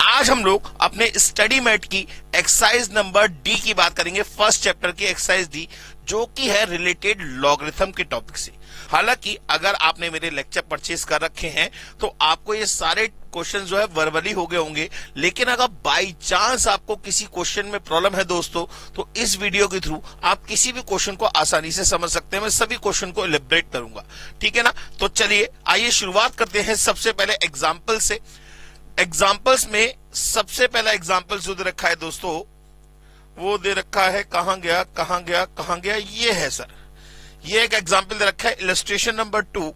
आज हम लोग अपने स्टडी मैट की एक्सरसाइज नंबर डी की बात करेंगे, फर्स्ट चैप्टर की एक्सरसाइज डी, जो कि है रिलेटेड लॉगरिथम के टॉपिक से। हालांकि अगर आपने मेरे लेक्चर परचेज कर रखे हैं तो आपको ये सारे क्वेश्चन जो है वर्बली हो गए होंगे, लेकिन अगर बाई चांस आपको किसी क्वेश्चन में प्रॉब्लम है दोस्तों, तो इस वीडियो के थ्रू आप किसी भी क्वेश्चन को आसानी से समझ सकते हैं। मैं सभी क्वेश्चन को एलिब्रेट करूंगा, ठीक है ना। तो चलिए आइए शुरुआत करते हैं सबसे पहले एग्जाम्पल से। एग्जाम्पल्स में सबसे पहला एग्जाम्पल जो दे रखा है दोस्तों, वो दे रखा है, कहां गया, ये है सर। ये एक एग्जाम्पल दे रखा है, इलस्ट्रेशन नंबर 2,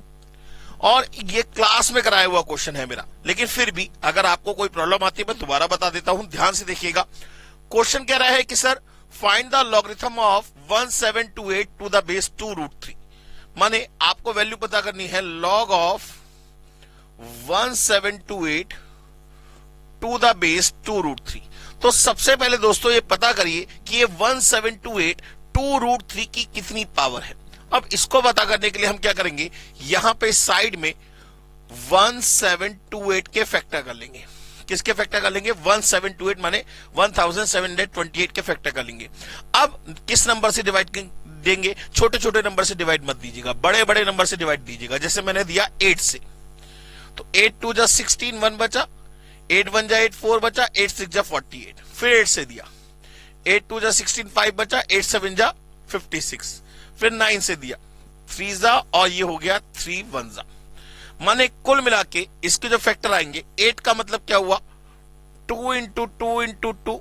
और ये क्लास में कराया हुआ क्वेश्चन है मेरा, लेकिन फिर भी अगर आपको कोई प्रॉब्लम आती है मैं दोबारा बता देता हूं, ध्यान से देखिएगा। क्वेश्चन कह रहा है कि sir find the logarithm of 1728 to the base 2√3। माने आपको वैल्यू पता करनी है log of 1728 to the base 2√3। तो सबसे पहले दोस्तों ये पता करिए कि ये 1728 2√3 की कितनी पावर है। अब इसको पता करने के लिए हम क्या करेंगे, यहां पे साइड में 1728 के फैक्टर कर लेंगे। किसके फैक्टर कर लेंगे? 1728 माने 1728 के फैक्टर कर लेंगे। अब किस नंबर से डिवाइड देंगे? छोटे छोटे नंबर से डिवाइड मत दीजिएगा, बड़े बड़े नंबर से डिवाइड दीजिएगा। जैसे मैंने दिया 8 से, तो 8 2 जा 16, 1 बचा, 8 1 जा 8, 4 बचा, 8 6 जा 48, फिर 8 से दिया, 8 2 जा 16, 5 बचा, 8 7 जा 56, फिर 9 से दिया, 3 जा, और ये हो गया 3 1 जा। माने कुल मिला के इसके जो फैक्टर आएंगे, 8 का मतलब क्या हुआ? 2 इंटू 2 इंटू 2।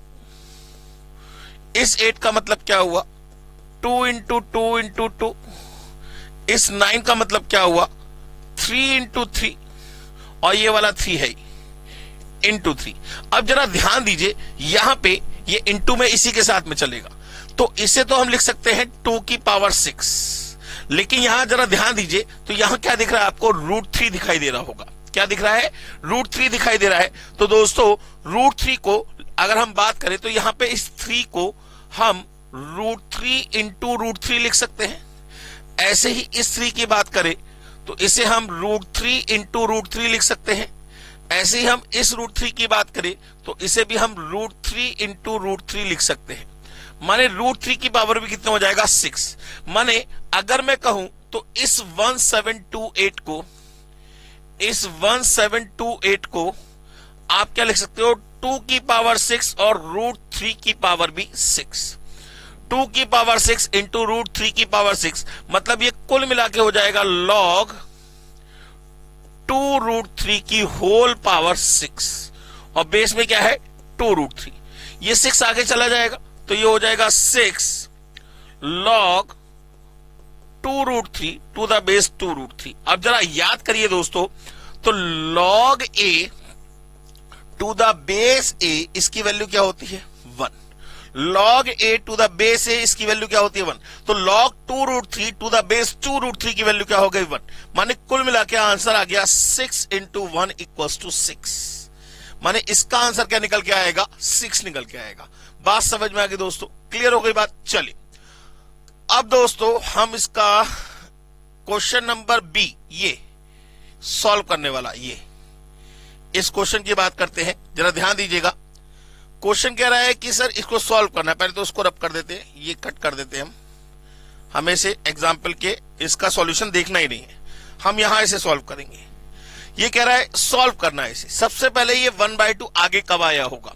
इस 8 का मतलब क्या हुआ? 2 इंटू 2 इंटू 2। इस 9 का मतलब क्या हुआ? 3 इंटू 3, और ये वाला 3 है इंटू 3। अब जरा ध्यान दीजिए, यहां पे ये इंटू में इसी के साथ में चलेगा, तो इसे तो हम लिख सकते हैं 2 की पावर 6, लेकिन यहां जरा ध्यान दीजिए, तो यहां क्या दिख रहा है आपको? √3 दिखाई दे रहा होगा। क्या दिख रहा है? √3 दिखाई दे रहा है। तो दोस्तों √3 को अगर हम बात करें तो यहां पे इस 3 को हम √3 इंटू √3 लिख सकते हैं। ऐसे ही इस 3 की बात करें तो इसे हम √3 इंटू √3 लिख सकते हैं। ऐसे ही हम इस √3 की बात करें तो इसे भी हम √3 इंटू √3 लिख सकते हैं। माने √3 की पावर भी कितना हो जाएगा? 6। माने अगर मैं कहूं तो इस 1728 को आप क्या लिख सकते हो? 2 की पावर 6 और √3 की पावर भी 6। 2 की पावर 6 इंटू √3 की पावर 6, मतलब ये कुल मिला के हो जाएगा लॉग 2√3 की होल पावर 6, और बेस में क्या है? 2√3। ये 6 आगे चला जाएगा तो ये हो जाएगा 6 लॉग 2√3 टू द बेस 2√3। अब जरा याद करिए दोस्तों, तो log a to the base a इसकी वैल्यू क्या होती है? 1। Log a to the base a इसकी वैल्यू क्या होती है? 1। तो लॉग 2√3 टू द बेस 2√3 की वैल्यू क्या हो गई? 1। माने कुल मिला के आंसर आ गया 6 इंटू 1 इक्वल्स टू 6। माने इसका आंसर क्या निकल के आएगा? 6 निकल के आएगा। बात समझ में आ गई दोस्तों? क्लियर हो गई बात? चलिए अब दोस्तों हम इसका क्वेश्चन नंबर बी, ये सॉल्व करने वाला, ये इस क्वेश्चन की बात करते हैं। जरा ध्यान दीजिएगा, क्वेश्चन कह रहा है कि सर इसको सॉल्व करना है। पहले तो उसको रब कर देते हैं, ये कट कर देते हैं हम, हमें से एग्जाम्पल के इसका सॉल्यूशन देखना ही नहीं है, हम यहां इसे सॉल्व करेंगे। ये कह रहा है सॉल्व करना है इसे। सबसे पहले ये 1/2 आगे कब आया होगा?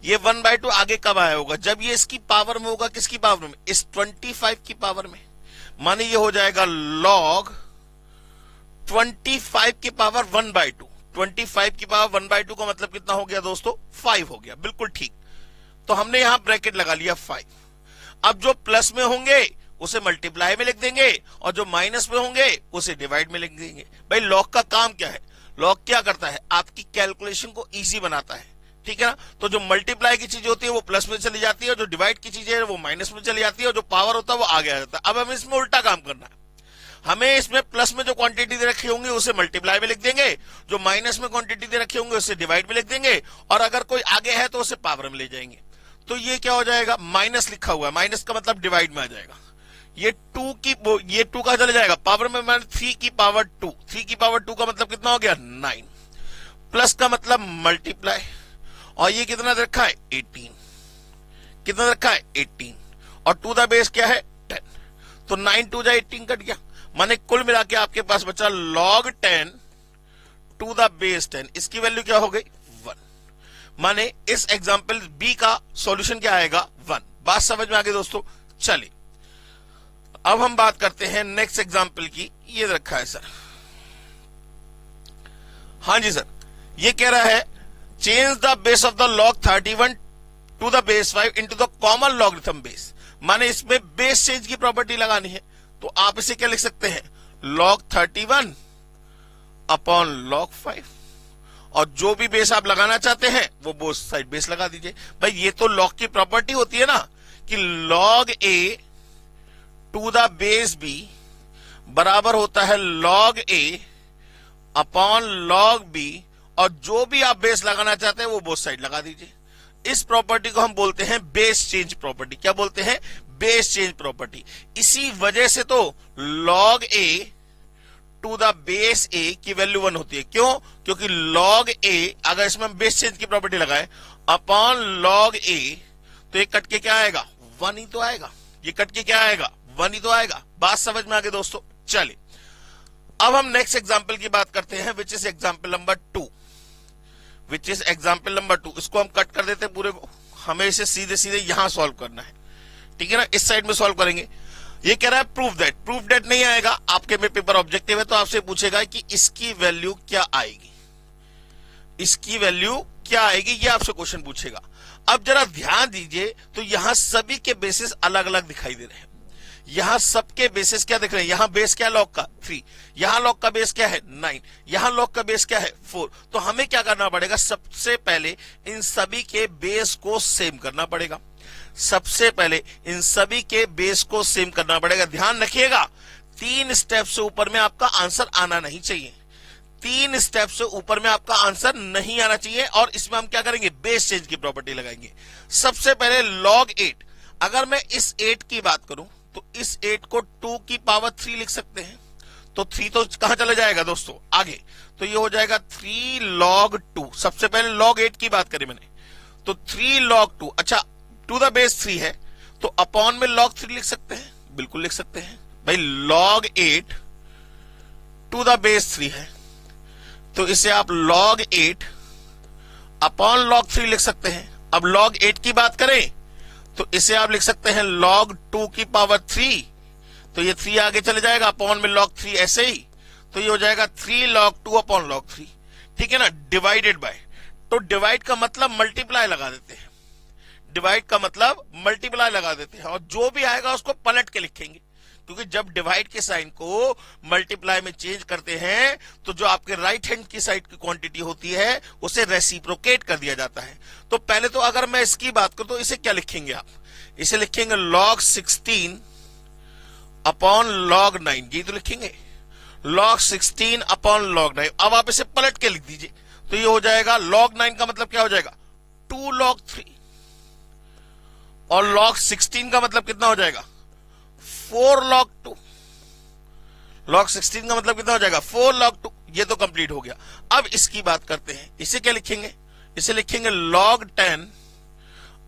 ये 1/2 आगे कब आया होगा? जब ये इसकी पावर में होगा। किसकी पावर में? इस 25 की पावर में। माने ये हो जाएगा लॉग 25 की पावर 1/2। 25 की पावर 1/2 का मतलब कितना हो गया दोस्तों? 5 हो गया। बिल्कुल ठीक। तो हमने यहां ब्रैकेट लगा लिया 5। अब जो प्लस में होंगे उसे मल्टीप्लाई में लिख देंगे, और जो माइनस में होंगे उसे डिवाइड में लिख देंगे। भाई लॉग का काम क्या है? लॉग क्या करता है? आपकी कैलकुलेशन को इजी बनाता है, ठीक है ना। तो जो मल्टीप्लाई की चीज होती है वो प्लस में चली जाती है, और जो डिवाइड की चीज है वो माइनस में चली जाती है, और जो पावर होता है वो आगे आ जाता है। अब हमें इसमें उल्टा काम करना है। हमें इसमें प्लस में जो क्वांटिटी दे रखी होंगी उसे मल्टीप्लाई में लिख देंगे, जो माइनस में क्वांटिटी दे रखी होंगे उसे डिवाइड में लिख देंगे, और अगर कोई आगे है तो उसे पावर में ले जाएंगे। तो ये क्या हो जाएगा? माइनस लिखा हुआ है, माइनस का मतलब डिवाइड में आ जाएगा। ये 2 का चले जाएगा पावर में, 3 की पावर 2 का मतलब कितना हो गया? 9। प्लस का मतलब मल्टीप्लाई, और ये कितना दे रखा है 18, कितना दे रखा है 18, और टू द बेस क्या है 10, तो 9 टू जा 18 कट गया, माने कुल मिला के आपके पास बचा log 10 टू द बेस 10, इसकी वैल्यू क्या हो गई 1, माने इस एग्जाम्पल बी का सॉल्यूशन क्या आएगा 1। बात समझ में आ गई दोस्तों। चलिए अब हम बात करते हैं नेक्स्ट एग्जाम्पल की। ये रखा है सर, हाँ जी सर, ये कह रहा है change the base of the log 31 to the base 5 into the common logarithm base, माने इसमें बेस चेंज की प्रॉपर्टी लगानी है। तो आप इसे क्या लिख सकते हैं log 31 अपॉन log 5, और जो भी बेस आप लगाना चाहते हैं वो बोथ साइड बेस लगा दीजिए। भाई ये तो log की प्रॉपर्टी होती है ना कि log a to the base b बराबर होता है log a upon log b, और जो भी आप बेस लगाना चाहते हैं वो बोथ साइड लगा दीजिए। इस प्रॉपर्टी को हम बोलते हैं बेस चेंज प्रॉपर्टी। क्या बोलते हैं बेस चेंज प्रॉपर्टी। इसी वजह से तो log a to the base a की वैल्यू 1 होती है। क्यों? क्योंकि log a अगर इसमें हम बेस चेंज की प्रॉपर्टी लगाए अपॉन log a, तो ये कट के क्या आएगा 1 ही तो आएगा, ये कट के क्या आएगा 1 ही तो आएगा। बात समझ में आ गई दोस्तों। चलिए अब हम नेक्स्ट एग्जाम्पल की बात करते हैं, which is example number 2, which is example number 2। इसको हम कट कर देते हैं पूरे को, हमें इसे सीधे सीधे यहां सॉल्व करना है, ठीक है ना, इस साइड में सॉल्व करेंगे। ये कह रहा है प्रूफ दैट नहीं आएगा, आपके में पेपर ऑब्जेक्टिव है तो आपसे पूछेगा कि इसकी वैल्यू क्या आएगी, इसकी वैल्यू क्या आएगी, ये आपसे क्वेश्चन पूछेगा। अब जरा ध्यान दीजिए तो यहां सभी के बेसिस अलग अलग दिखाई दे रहे हैं। यहां सबके बेसिस क्या दिख रहे हैं, यहां बेस क्या लॉग का 3, यहां लॉग का बेस क्या है 9, यहां लॉग का बेस क्या है 4। तो हमें क्या करना पड़ेगा, सबसे पहले इन सभी के बेस को सेम करना पड़ेगा, सबसे पहले इन सभी के बेस को सेम करना पड़ेगा। ध्यान रखिएगा 3 स्टेप से ऊपर में आपका आंसर आना नहीं चाहिए, 3 स्टेप से ऊपर में आपका आंसर नहीं आना चाहिए। और इसमें हम क्या करेंगे बेस चेंज की प्रॉपर्टी लगाएंगे। सबसे पहले log 8, अगर मैं इस 8 की बात करूं तो इस 8 को 2 की पावर 3 लिख सकते हैं, तो 3 तो कहां चला जाएगा दोस्तों आगे, तो ये हो जाएगा 3 log 2। सबसे पहले log 8 की बात करी मैंने, तो 3 log 2, अच्छा टू द बेस 3 है तो अपॉन में log 3 लिख सकते हैं, बिल्कुल लिख सकते हैं भाई। log 8 टू द बेस 3 है तो इसे आप log 8 अपॉन log 3 लिख सकते हैं। अब log 8 की बात करें तो इसे आप लिख सकते हैं log 2 की पावर 3, तो ये 3 आगे चले जाएगा अपॉन में log 3 ऐसे ही, तो ये हो जाएगा 3 log 2 अपॉन log 3, ठीक है ना, डिवाइडेड बाय। तो डिवाइड का मतलब मल्टीप्लाई लगा देते हैं, डिवाइड का मतलब मल्टीप्लाई लगा देते हैं, और जो भी आएगा उसको पलट के लिखेंगे, क्योंकि जब डिवाइड के साइन को मल्टीप्लाई में चेंज करते हैं तो जो आपके राइट हैंड की साइड की क्वांटिटी होती है उसे रेसिप्रोकेट कर दिया जाता है। तो पहले तो अगर मैं इसकी बात करूं तो इसे क्या लिखेंगे आप, इसे लिखेंगे log 16 अपॉन log 9, यही तो लिखेंगे log 16 अपॉन log 9। अब आप इसे पलट के लिख दीजिए तो ये हो जाएगा log 9 का मतलब क्या हो जाएगा 2 log 3, और log 16 का मतलब कितना हो जाएगा 4 log 2, log 16 का मतलब कितना हो जाएगा 4 log 2। ये तो कंप्लीट हो गया। अब इसकी बात करते हैं, इसे क्या लिखेंगे, इसे लिखेंगे log 10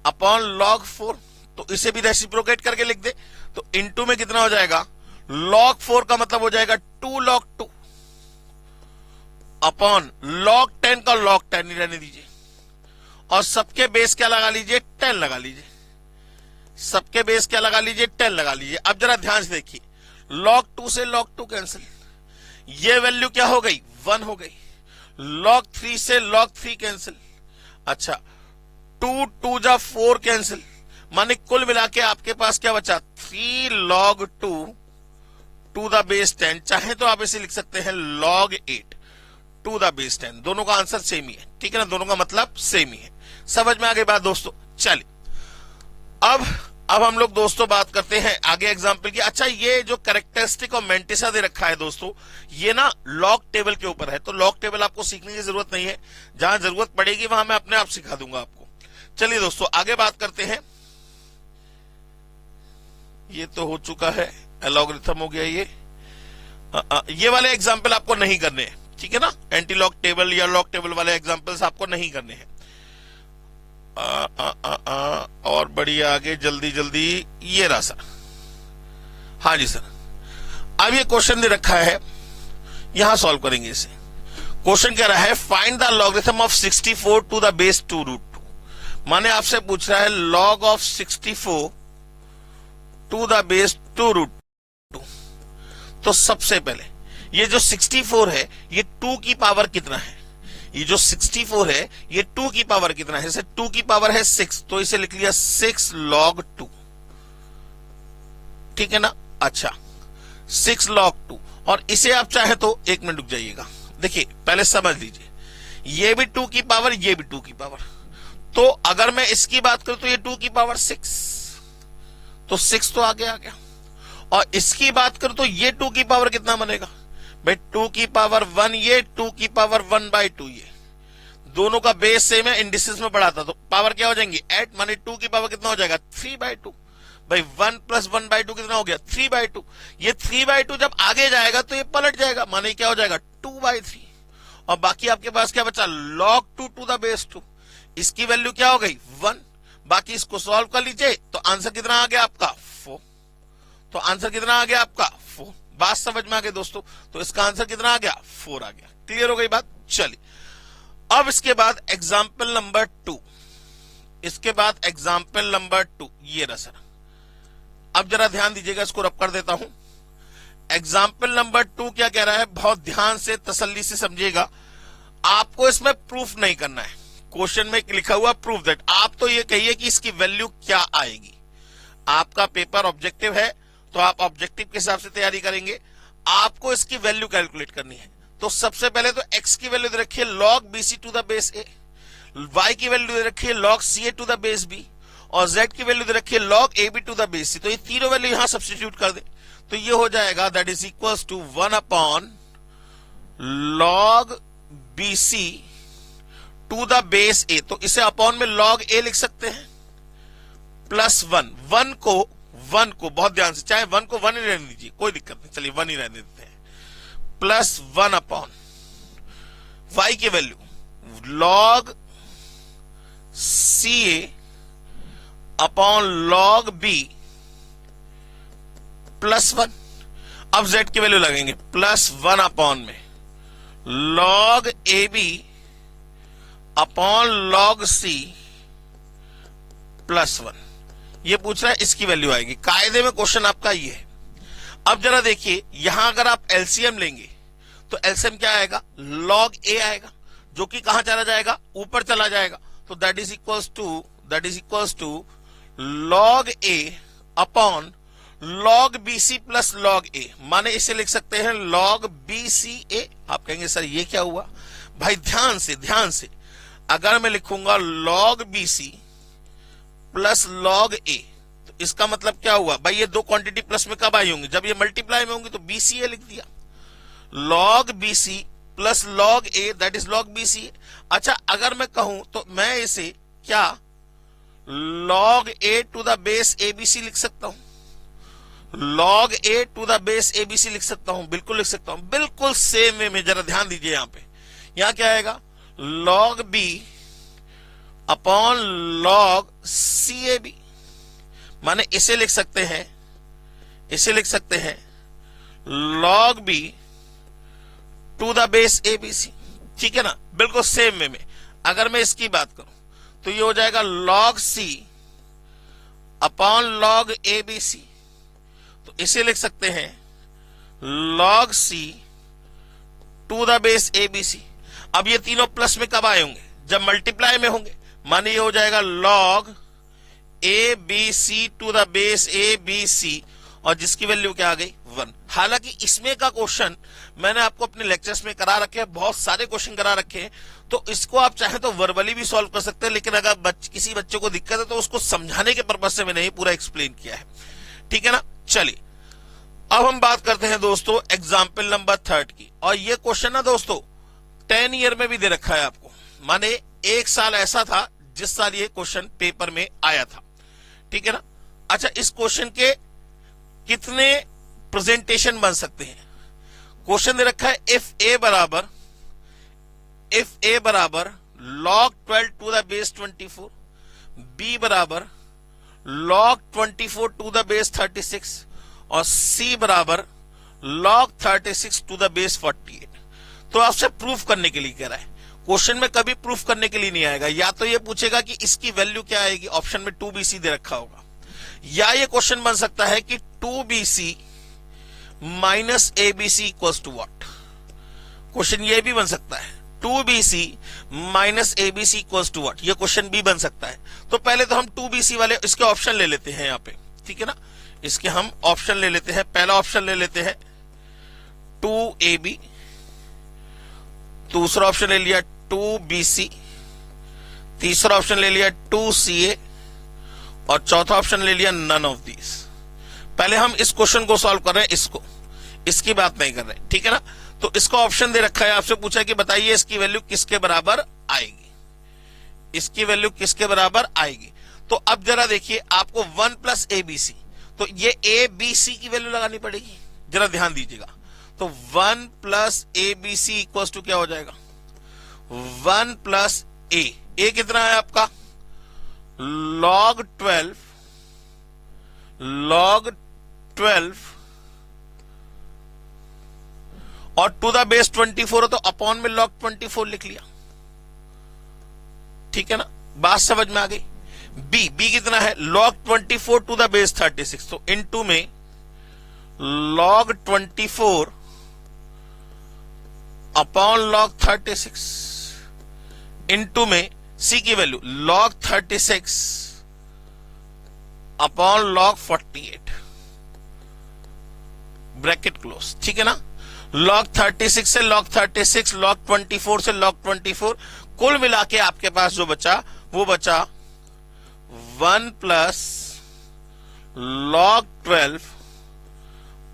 अपॉन log 4, तो इसे भी रेसिप्रोकेट करके लिख दे तो इनटू में कितना हो जाएगा log 4 का मतलब हो जाएगा 2 log 2 अपॉन log 10 का log 10 ही रहने दीजिए, और सबके बेस क्या लगा लीजिए 10 लगा लीजिए, सबके बेस क्या लगा लीजिए 10 लगा लीजिए। अब जरा ध्यान से देखिए log 2 से log 2 कैंसिल, ये वैल्यू क्या हो गई 1 हो गई, log 3 से log 3 कैंसिल, अच्छा 2 2 जा 4 कैंसिल, माने कुल मिला के आपके पास क्या बचा 3 log 2 टू द बेस 10, चाहे तो आप इसे लिख सकते हैं log 8 टू द बेस 10, दोनों का आंसर सेम ही है, ठीक है ना, दोनों का मतलब सेम ही है। समझ में आ गई बात दोस्तों। चलिए अब हम लोग दोस्तों बात करते हैं आगे एग्जाम्पल की। अच्छा ये जो कैरेक्टरिस्टिक और मेंटिसा दे रखा है दोस्तों, ये ना लॉग टेबल के ऊपर है, तो लॉग टेबल आपको सीखने की जरूरत नहीं है, जहां जरूरत पड़ेगी वहां मैं अपने आप सिखा दूंगा आपको। चलिए दोस्तों आगे बात करते हैं। ये तो हो चुका है, एलॉगरिथम हो गया ये वाले एग्जाम्पल आपको नहीं करने हैं, ठीक है ना, एंटी लॉग टेबल या लॉग टेबल वाले एग्जाम्पल्स आपको नहीं करने हैं। बढ़िए आगे जल्दी जल्दी। ये रहा सर, हाँ जी सर। अब ये क्वेश्चन दे रखा है, यहां सॉल्व करेंगे इसे। क्वेश्चन कह रहा है find the logarithm of 64 to the base 2 root 2। माने आपसे पूछ रहा है log of 64 to the base 2 root 2। तो सबसे पहले ये जो 64 है ये 2 की पावर कितना है? ये जो 64 है ये 2 की पावर कितना है? जैसे 2 की पावर है 6, तो इसे लिख लिया 6 log 2, ठीक है ना। अच्छा 6 log 2, और इसे आप चाहे तो 1 मिनट रुक जाइएगा, देखिए पहले समझ लीजिए, ये भी 2 की पावर, ये भी 2 की पावर। तो अगर मैं इसकी बात करूं तो ये 2 की पावर 6, तो 6 तो आगे आ गया। और इसकी बात करूं तो ये 2 की पावर कितना बनेगा भाई? 2 की पावर 1 ये, 2 की पावर 1/2 ये। दोनों का बेस सेम है, इंडिसेस में बढ़ाता तो पावर क्या हो जाएंगी? ऐड, माने 2 की पावर कितना हो जाएगा? 3/2। भाई 1 + 1/2 कितना हो गया? 3/2। ये 3/2 जब आगे जाएगा तो ये पलट जाएगा, माने क्या हो जाएगा? 2/3। और बाकी आपके पास क्या बचा? log 2 to the base 2। इसकी वैल्यू क्या हो गई? 1। बाकी इसको सॉल्व कर लीजिए तो आंसर कितना आ गया आपका? 4। तो आंसर कितना आ गया आपका? 4। बात समझ में आ गई दोस्तों? तो इसका आंसर कितना आ गया? 4 आ गया। क्लियर हो गई बात? चलिए अब इसके बाद एग्जाम्पल नंबर 2। इसके बाद एग्जाम्पल नंबर 2 ये रहा सर। अब जरा ध्यान दीजिएगा, इसको रब कर देता हूं। एग्जाम्पल नंबर 2 क्या कह रहा है? बहुत ध्यान से तसल्ली से समझिएगा। आपको इसमें प्रूफ नहीं करना है, क्वेश्चन में लिखा हुआ प्रूफ दैट। आप तो ये कहिए कि इसकी वैल्यू क्या आएगी। आपका पेपर ऑब्जेक्टिव है तो आप ऑब्जेक्टिव के हिसाब से तैयारी करेंगे। आपको इसकी वैल्यू कैलकुलेट करनी है। तो सबसे पहले तो x की वैल्यू दे रखी है log BC to the base a, y की वैल्यू दे रखी है log CA to the base b, और z की वैल्यू दे रखी है log AB to the base c। तो ये तीनों वैल्यू यहां सब्स्टिट्यूट कर दे तो ये हो जाएगा that is equals to 1 log BC to the base a। तो इसे अपॉन में log a लिख सकते हैं, प्लस 1 को बहुत ध्यान से, चाहे 1 को 1 ही रहने दीजिए, कोई दिक्कत नहीं, चलिए 1 ही रहने देते हैं, प्लस 1 अपॉन y की value log CA upon log B plus 1। अब z की वैल्यू लगेंगे प्लस 1 अपॉन में log AB upon log C plus 1। ये पूछ रहा है इसकी वैल्यू आएगी। कायदे में क्वेश्चन आपका ये है। अब जरा देखिए, यहां अगर आप एलसीएम लेंगे तो एलसीएम क्या आएगा? log A आएगा, जो कि कहां चला जाएगा? ऊपर चला जाएगा। तो that is equals to log A upon log BC plus log A। माने इसे लिख सकते हैं log BCA। आप कहेंगे सर ये क्या हुआ? भाई ध्यान से, अगर मैं लिखूंगा log BC plus log A तो इसका मतलब क्या हुआ? भाई ये दो क्वांटिटी प्लस में कब आई होंगी? जब ये मल्टीप्लाई में होंगी। तो BCA लिख दिया, log BC plus log A that is log BCA। अच्छा अगर मैं कहूं तो मैं इसे क्या log A to the base ABC लिख सकता हूं, log A to the base ABC लिख सकता हूं, बिल्कुल लिख सकता हूं, बिल्कुल सेम वे में। जरा ध्यान दीजिए, यहां क्या आएगा? log B upon log CAB। माने इसे लिख सकते हैं log B to the base ABC, ठीक है ना, बिल्कुल सेम वे में। अगर मैं इसकी बात करूं तो ये हो जाएगा log C upon log ABC। तो इसे लिख सकते हैं log C to the base ABC। अब ये तीनों प्लस में कब आए होंगे? जब मल्टीप्लाई में होंगे। माने ये हो जाएगा log ABC to the base ABC, और जिसकी वैल्यू क्या आ गई? 1। हालांकि इसमें का क्वेश्चन मैंने आपको अपने लेक्चर्स में करा रखे हैं, बहुत सारे क्वेश्चन करा रखे हैं, तो इसको आप चाहे तो वर्बली भी सॉल्व कर सकते हैं। लेकिन अगर किसी बच्चे को दिक्कत है तो उसको समझाने के पर्पज से मैंने ये पूरा एक्सप्लेन किया है, ठीक है ना। चलिए अब हम बात करते हैं दोस्तों एग्जाम्पल नंबर 3 की। और ये क्वेश्चन ना दोस्तों 10 ईयर में भी दे रखा है आपको, माने एक साल ऐसा था जिस साल ये क्वेश्चन पेपर में आया था, ठीक है ना। अच्छा इस क्वेश्चन के कितने प्रेजेंटेशन बन सकते हैं? क्वेश्चन दे रखा है इफ ए बराबर log 12 to the base 24, b बराबर log 24 टू द बेस 36 और c बराबर log 36 टू द बेस 48। तो आपसे प्रूफ करने के लिए कह रहा है। क्वेश्चन में कभी प्रूफ करने के लिए नहीं आएगा, या तो ये पूछेगा कि इसकी वैल्यू क्या आएगी, ऑप्शन में 2bc दे रखा होगा, या ये क्वेश्चन बन सकता है कि 2bc minus a b c equals to what. Question ये भी बन सकता है 2bc minus a b c equals to what, ये क्वेश्चन भी बन सकता है। तो पहले तो हम 2bc वाले इसके ऑप्शन ले लेते हैं यहाँ पे, ठीक है ना, इसके हम ऑप्शन ले लेते हैं। पहला ऑप्शन ले लेते हैं 2ab, दूसरा ऑप्शन ले लिया 2bc, तीसरा ऑप्शन ले लिया 2ca और चौथा ऑप्शन ले लिया नन ऑफ दीज। पहले हम इस क्वेश्चन को सॉल्व कर रहे हैं, इसकी बात नहीं कर रहे, ठीक है ना। तो इसका ऑप्शन दे रखा है, आपसे पूछा है कि बताइए इसकी वैल्यू किसके बराबर आएगी, इसकी वैल्यू किसके बराबर आएगी। तो अब जरा देखिए, आपको 1 प्लस एबीसी, तो ये ए बी सी की वैल्यू लगानी पड़ेगी, जरा ध्यान दीजिएगा। तो 1 plus a b c equal to क्या हो जाएगा, 1 प्लस ए कितना है आपका log 12 और टू द बेस 24 हो तो अपॉन में log 24 लिख लिया, ठीक है ना, बात समझ में आ गई। बी कितना है log 24 टू द बेस 36, तो इनटू में log 24 अपॉन log 36 इनटू में सी की value log 36 upon log 48, bracket close, ठीक है ना। log 36 से log 36, log 24 से log 24, कुल मिला के आपके पास जो बचा वो बचा 1 प्लस log 12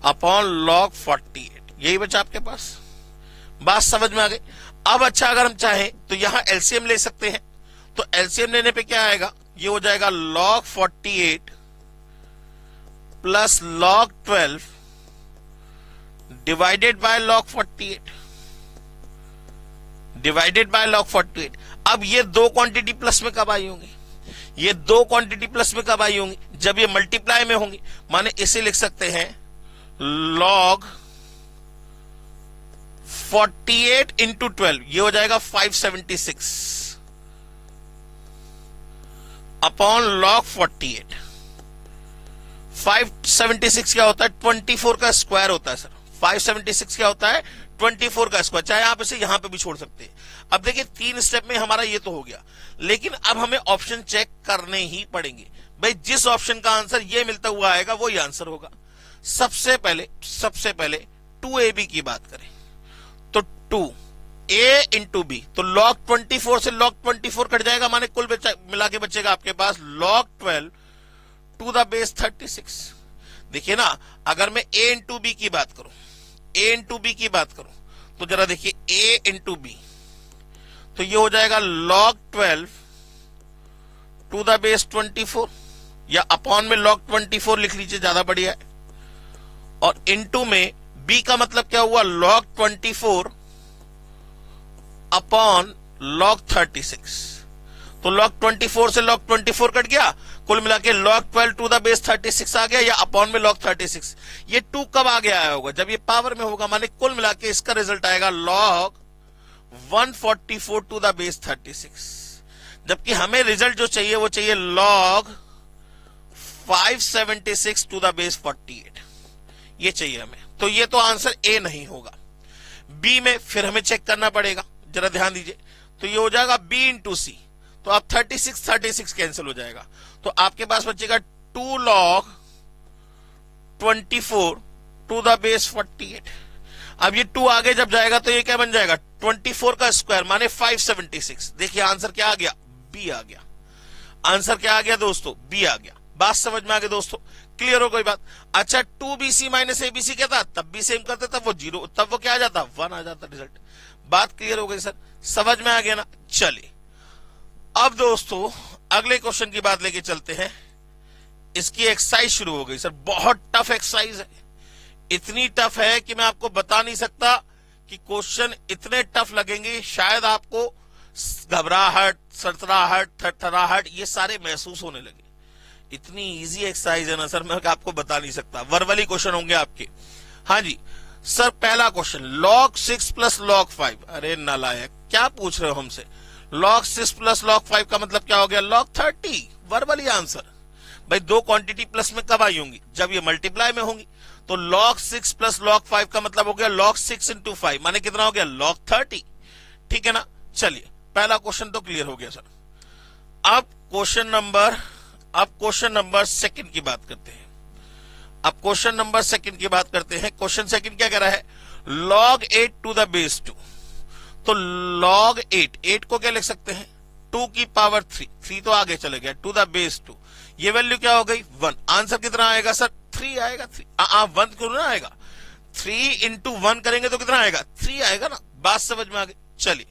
अपॉन log 48, यही बचा आपके पास। बात समझ में आ गई। अब अच्छा, अगर हम चाहें तो यहां एलसीएम ले सकते हैं, तो एलसीएम लेने पे क्या आएगा, ये हो जाएगा log 48 plus log 12 divided by log 48, divided by log 48। अब ये दो क्वांटिटी प्लस में कब आई होंगी, ये दो क्वांटिटी प्लस में कब आई होंगी, जब ये मल्टीप्लाई में होंगी। माने इसे लिख सकते हैं log 48 इंटू 12, ये हो जाएगा 576 अपॉन log 48। 576 क्या होता है, 24 का स्क्वायर होता है सर। 576 क्या होता है, 24 का स्क्वायर। चाहे आप इसे यहां पे भी छोड़ सकते हैं। अब देखिए 3 स्टेप में हमारा ये तो हो गया, लेकिन अब हमें ऑप्शन चेक करने ही पड़ेंगे। भाई जिस ऑप्शन का आंसर ये मिलता हुआ आएगा वो ही आंसर होगा। सबसे पहले 2ab की बात करें तो 2a इंटू बी, तो log 24 से log 24 कट जाएगा, माने कुल मिला के बचेगा आपके पास log 12 टू द बेस 36। देखिए ना, अगर मैं a इंटू बी की बात करूं, तो जरा देखिए a इंटू बी, तो ये हो जाएगा log 12 टू द बेस 24, या अपॉन में log 24 लिख लीजिए, ज्यादा बढ़िया है। और इंटू में b का मतलब क्या हुआ, log 24 अपॉन log 36, तो log 24 से log 24 कट गया, कुल मिला के log 12 टू द बेस 36 आ गया, या अपॉन में log 36। ये 2 कब आ गया होगा, जब ये पावर में होगा, माने कुल मिला के इसका रिजल्ट आएगा log 144 टू द बेस 36। जबकि हमें रिजल्ट जो चाहिए वो चाहिए log 576 टू द बेस 48, ये चाहिए हमें। तो ये तो आंसर ए नहीं होगा। बी में फिर हमें चेक करना पड़ेगा, जरा ध्यान दीजिए। तो ये हो जाएगा बी इंटू सी, तो आप 36 कैंसिल हो जाएगा, तो आपके पास बचेगा 2 log 24 टू द बेस 48। अब ये 2 आगे जब जाएगा तो ये क्या बन जाएगा, 24 का स्क्वायर माने 576। देखिए आंसर क्या आ गया, बी आ गया। आंसर क्या आ गया दोस्तों, बी आ गया। बात समझ में आ गई दोस्तों, क्लियर हो कोई बात। अच्छा 2bc माइनस एबीसी क्या था, तब भी सेम करते, तब वो 0, तब वो क्या आ जाता, 1 आ जाता रिजल्ट। बात क्लियर हो गई सर, समझ में आ गया ना। चलिए अब दोस्तों अगले क्वेश्चन की बात लेके चलते हैं। इसकी एक्सरसाइज शुरू हो गई सर, बहुत टफ एक्सरसाइज है, इतनी टफ है कि मैं आपको बता नहीं सकता कि क्वेश्चन इतने टफ लगेंगे, शायद आपको घबराहट, सरसराहट, थरथराहट ये सारे महसूस होने लगे। इतनी इजी एक्सरसाइज है ना सर, मैं आपको बता नहीं सकता। वर्बली क्वेश्चन होंगे आपके। हाँ जी सर, पहला क्वेश्चन log 6 प्लस log 5। अरे नालायक, क्या पूछ रहे हो हमसे? log 6 प्लस log 5 का मतलब क्या हो गया? log 30। Verbally answer. भाई दो क्वांटिटी प्लस में कब आई होंगी? जब ये मल्टीप्लाई में होंगी। तो log 6 प्लस log 5 का मतलब हो गया log 6 इंटू 5, माने कितना हो गया? log 30। ठीक है ना? चलिए पहला क्वेश्चन तो क्लियर हो गया सर। अब क्वेश्चन नंबर सेकंड की बात करते हैं। क्वेश्चन सेकंड क्या कह रहा है? log 8 to the base 2। तो log 8 को क्या लिख सकते हैं? 2 की पावर 3 तो आगे चले गया, टू द बेस 2। ये वैल्यू क्या हो गई? 1। आंसर कितना आएगा सर? 3 आएगा। 1 क्यों ना आएगा? 3 इंटू 1 करेंगे तो कितना आएगा? 3 आएगा ना। बात समझ में आ गई। चलिए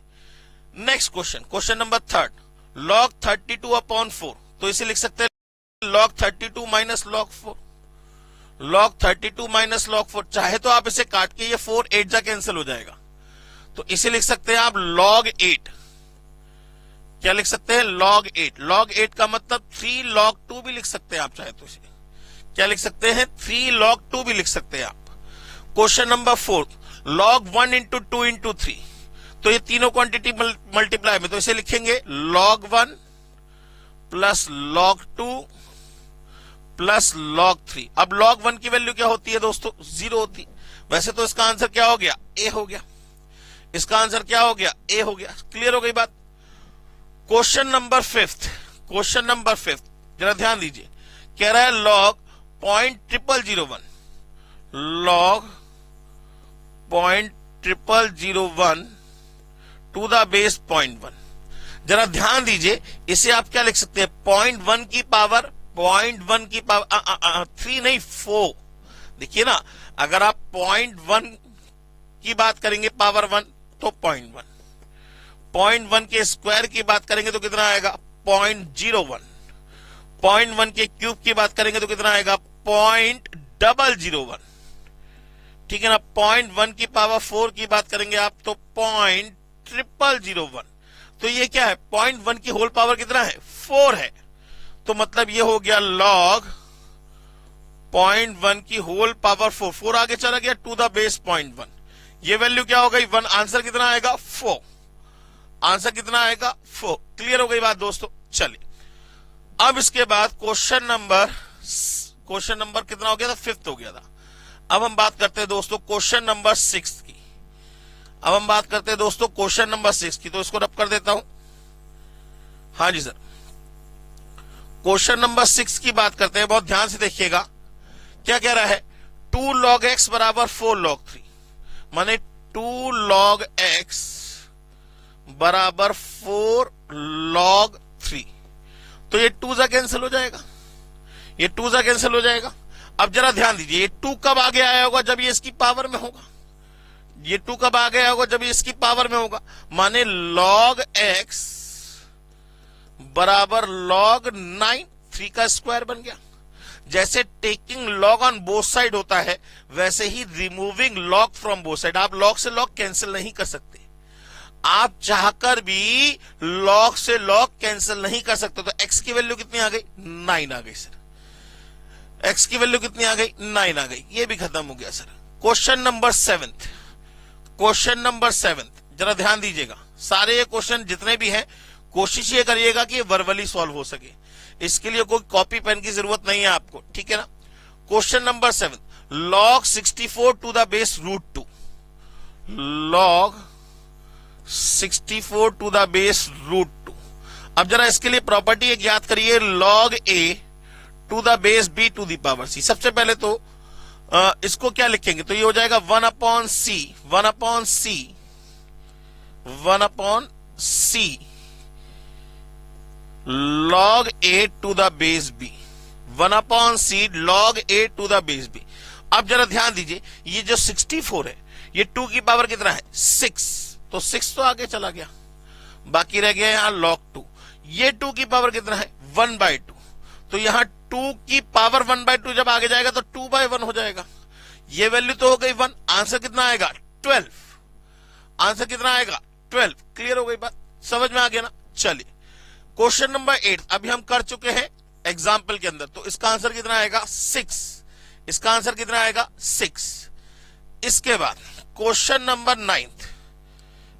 next question number third, log 32 upon 4। तो इसे लिख सकते हैं log 32 minus log 4। log 32 minus log 4, चाहे तो आप इसे काट के ये 4 8 जा कैंसिल हो जाएगा, तो इसे लिख सकते हैं आप log 8। क्या लिख सकते हैं? log 8। log 8 का मतलब 3 log 2 भी लिख सकते हैं आप, चाहे तो इसे क्या लिख सकते हैं? 3 log 2 भी लिख सकते हैं आप। Question number fourth, log 1 into 2 into 3। तो ये तीनों क्वांटिटी मल्टीप्लाई में, तो इसे लिखेंगे log 1 plus log 2 plus log 3। अब log 1 की वैल्यू क्या होती है दोस्तों? 0 होती। वैसे तो इसका आंसर क्या हो गया? ए हो गया। इसका आंसर क्या हो गया? ए हो गया। क्लियर हो गई बात। क्वेश्चन नंबर फिफ्थ, जरा ध्यान दीजिए। कह रहा है log 0.0001, log 0.0001 to the base 0.1। जरा ध्यान दीजिए, इसे आप क्या लिख सकते हैं? 0.1 की पावर 3 नहीं 4। देखिए ना, अगर आप 0.1 की बात करेंगे पावर 1 तो 0.1, 0.1 के स्क्वायर की बात करेंगे तो कितना आएगा? 0.01, 0.1 के क्यूब की बात करेंगे तो कितना आएगा? 0.001। ठीक है ना? 0.1 की पावर 4 की बात करेंगे आप तो 0.0001। तो ये क्या है? 0.1 की होल पावर कितना है? 4 है। तो मतलब ये हो गया log 0.1 की होल पावर 4 आगे चला गया टू द बेस 0.1। ये वैल्यू क्या हो गई? 1। आंसर कितना आएगा? 4। आंसर कितना आएगा? 4। क्लियर हो गई बात दोस्तों। चलिए अब इसके बाद क्वेश्चन नंबर कितना हो गया था? 5th हो गया था। अब हम बात करते हैं दोस्तों क्वेश्चन नंबर 6 की। तो इसको रब कर देता हूं। हाँ जी सर, क्वेश्चन नंबर 6 की बात करते हैं। बहुत ध्यान से देखिएगा क्या कह रहा है? 2 log x बराबर 4 log 3, माने 2 log x बराबर 4 log 3। तो ये 2 कैंसिल हो जाएगा। अब जरा ध्यान दीजिए, ये 2 कब आगे आया होगा? जब ये इसकी पावर में होगा। माने log x बराबर log 9, 3 का स्क्वायर बन गया। जैसे taking log on both side होता है, वैसे ही removing log from both side. आप log से log कैंसिल नहीं कर सकते, आप चाहकर भी log से log कैंसिल नहीं कर सकते। तो x की वैल्यू कितनी आ गई? 9 आ गई सर। x की वैल्यू कितनी आ गई? 9 आ गई। ये भी खत्म हो गया सर। क्वेश्चन नंबर 7, जरा ध्यान दीजिएगा। सारे ये क्वेश्चन जितने भी हैं, कोशिश ये करिएगा कि वर्बली सॉल्व हो सके। इसके लिए कोई कॉपी पेन की जरूरत नहीं है आपको, ठीक है ना? Question number 7, log 64 to the base √2, log 64 to the base √2। अब जरा इसके लिए प्रॉपर्टी एक याद करिए, log a to the base b to the power c। सबसे पहले तो इसको क्या लिखेंगे? तो ये हो जाएगा 1 upon c log a to the base b, 1 upon c log a to the base b। अब जरा ध्यान दीजिए, ये जो 64 है, ये 2 की पावर कितना है? 6। तो 6 तो आगे चला गया, बाकी रह गया यहां log 2। ये 2 की पावर कितना है? 1/2। तो यहां 2 की पावर 1/2 जब आगे जाएगा तो 2/1 हो जाएगा। ये वैल्यू तो हो गई 1। आंसर कितना आएगा? 12। आंसर कितना आएगा? 12। क्लियर हो गई बात, समझ में आ गया ना? चलिए क्वेश्चन नंबर 8 अभी हम कर चुके हैं एग्जाम्पल के अंदर, तो इसका आंसर कितना आएगा 6। इसका आंसर कितना आएगा 6। इसके बाद क्वेश्चन नंबर 9,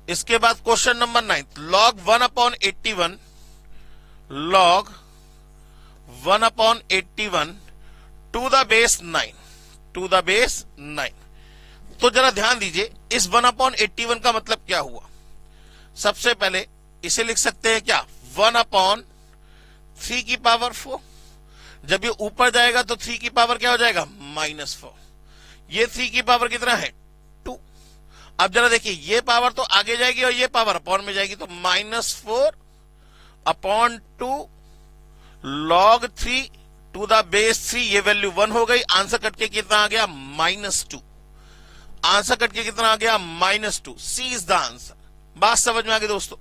इसके बाद question number 9, log 1/81, log 1/81 to the base 9, to the base 9। तो जरा ध्यान दीजिए, इस 1/81 का मतलब क्या हुआ। सबसे पहले इसे लिख सकते हैं क्या, 1/3 की पावर 4। जब ये ऊपर जाएगा तो 3 की पावर क्या हो जाएगा, -4। ये 3 की पावर कितना है, 2। अब जरा देखिए, ये पावर तो आगे जाएगी और ये पावर अपॉन में जाएगी, तो -4/2 log 3 टू द बेस 3, ये वैल्यू 1 हो गई। आंसर कट के कितना आ गया, -2। आंसर कट के कितना आ गया, -2। सी इज द आंसर। बात समझ में आ गई दोस्तों।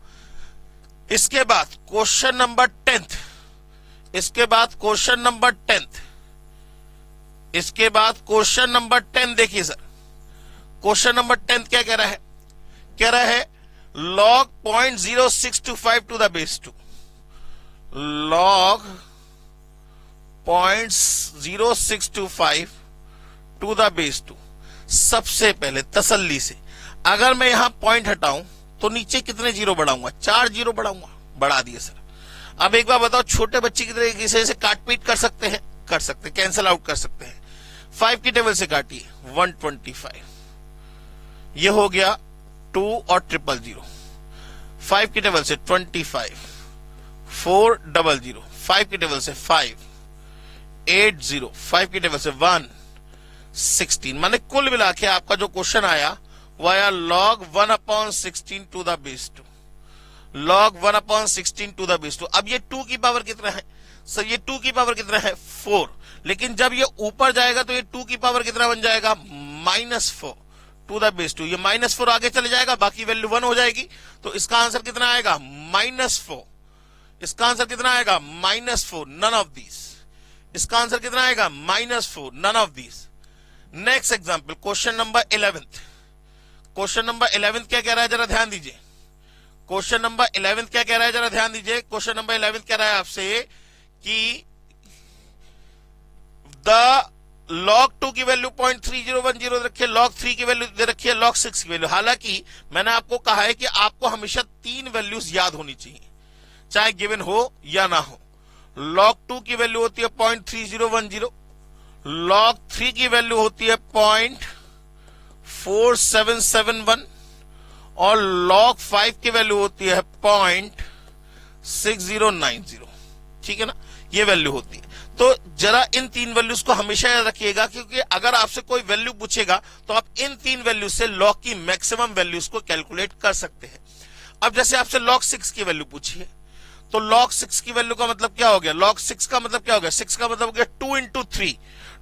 इसके बाद क्वेश्चन नंबर 10, इसके बाद क्वेश्चन नंबर 10, इसके बाद क्वेश्चन नंबर 10 देखिए सर, क्वेश्चन नंबर 10 क्या कह रहा है, कह रहा है log 0.0625 to the base 2, log 0.0625 to the base 2। सबसे पहले तसल्ली से, अगर मैं यहां पॉइंट हटाऊं तो नीचे कितने जीरो बढ़ाऊंगा, 4 जीरो बढ़ाऊंगा। बढ़ा दिए सर। अब एक बार बताओ, छोटे बच्चे की तरह किसी से काट पीट कर सकते हैं, कर सकते, कैंसिल आउट कर सकते हैं। 5 की टेबल से काटिए, 125, ये हो गया 2 और 000। 5 की टेबल से 25, 400, 5 की टेबल से 5, 80, 5 की टेबल से 1, 16। माने कुल मिला के आपका जो क्वेश्चन आया वो आया log 1/16 to the base 2, log 1/16 to the base 2। अब ये 2 की पावर कितना है सर, ये 2 की पावर कितना है, 4। लेकिन जब ये ऊपर जाएगा तो ये 2 की पावर कितना बन जाएगा, -4 टू द बेस 2। ये -4 आगे चले जाएगा, बाकी वैल्यू 1 हो जाएगी। तो इसका आंसर कितना आएगा, -4। इसका आंसर कितना आएगा, -4, नन ऑफ दीज। इसका आंसर कितना आएगा, -4, none of these. Next example, question number 11। Question number 11 क्या कह रहा है, जरा ध्यान दीजिए। क्वेश्चन नंबर 11 क्या कह रहा है, जरा ध्यान दीजिए। क्वेश्चन नंबर 11 कह रहा है आपसे कि द log 2 की वैल्यू 0.3010 रखिए, log 3 की वैल्यू दे रखिए, log 6 की वैल्यू। हालांकि मैंने आपको कहा है कि आपको हमेशा 3 वैल्यूज याद होनी चाहिए, चाहे गिवन हो या ना हो। log 2 की वैल्यू होती है 0.3010, log 3 की वैल्यू होती है 0.4771 और log 5 की वैल्यू होती है 0.6090। ठीक है ना, ये वैल्यू होती है। तो जरा इन 3 वैल्यूज को हमेशा याद रखिएगा, क्योंकि अगर आपसे कोई वैल्यू पूछेगा तो आप इन 3 वैल्यू से log की मैक्सिमम वैल्यूज को कैलकुलेट कर सकते हैं। अब जैसे आपसे log 6 की वैल्यू पूछी है, तो log 6 की वैल्यू का मतलब क्या हो गया, log 6 का मतलब क्या हो गया, 6 का मतलब हो गया 2 into 3,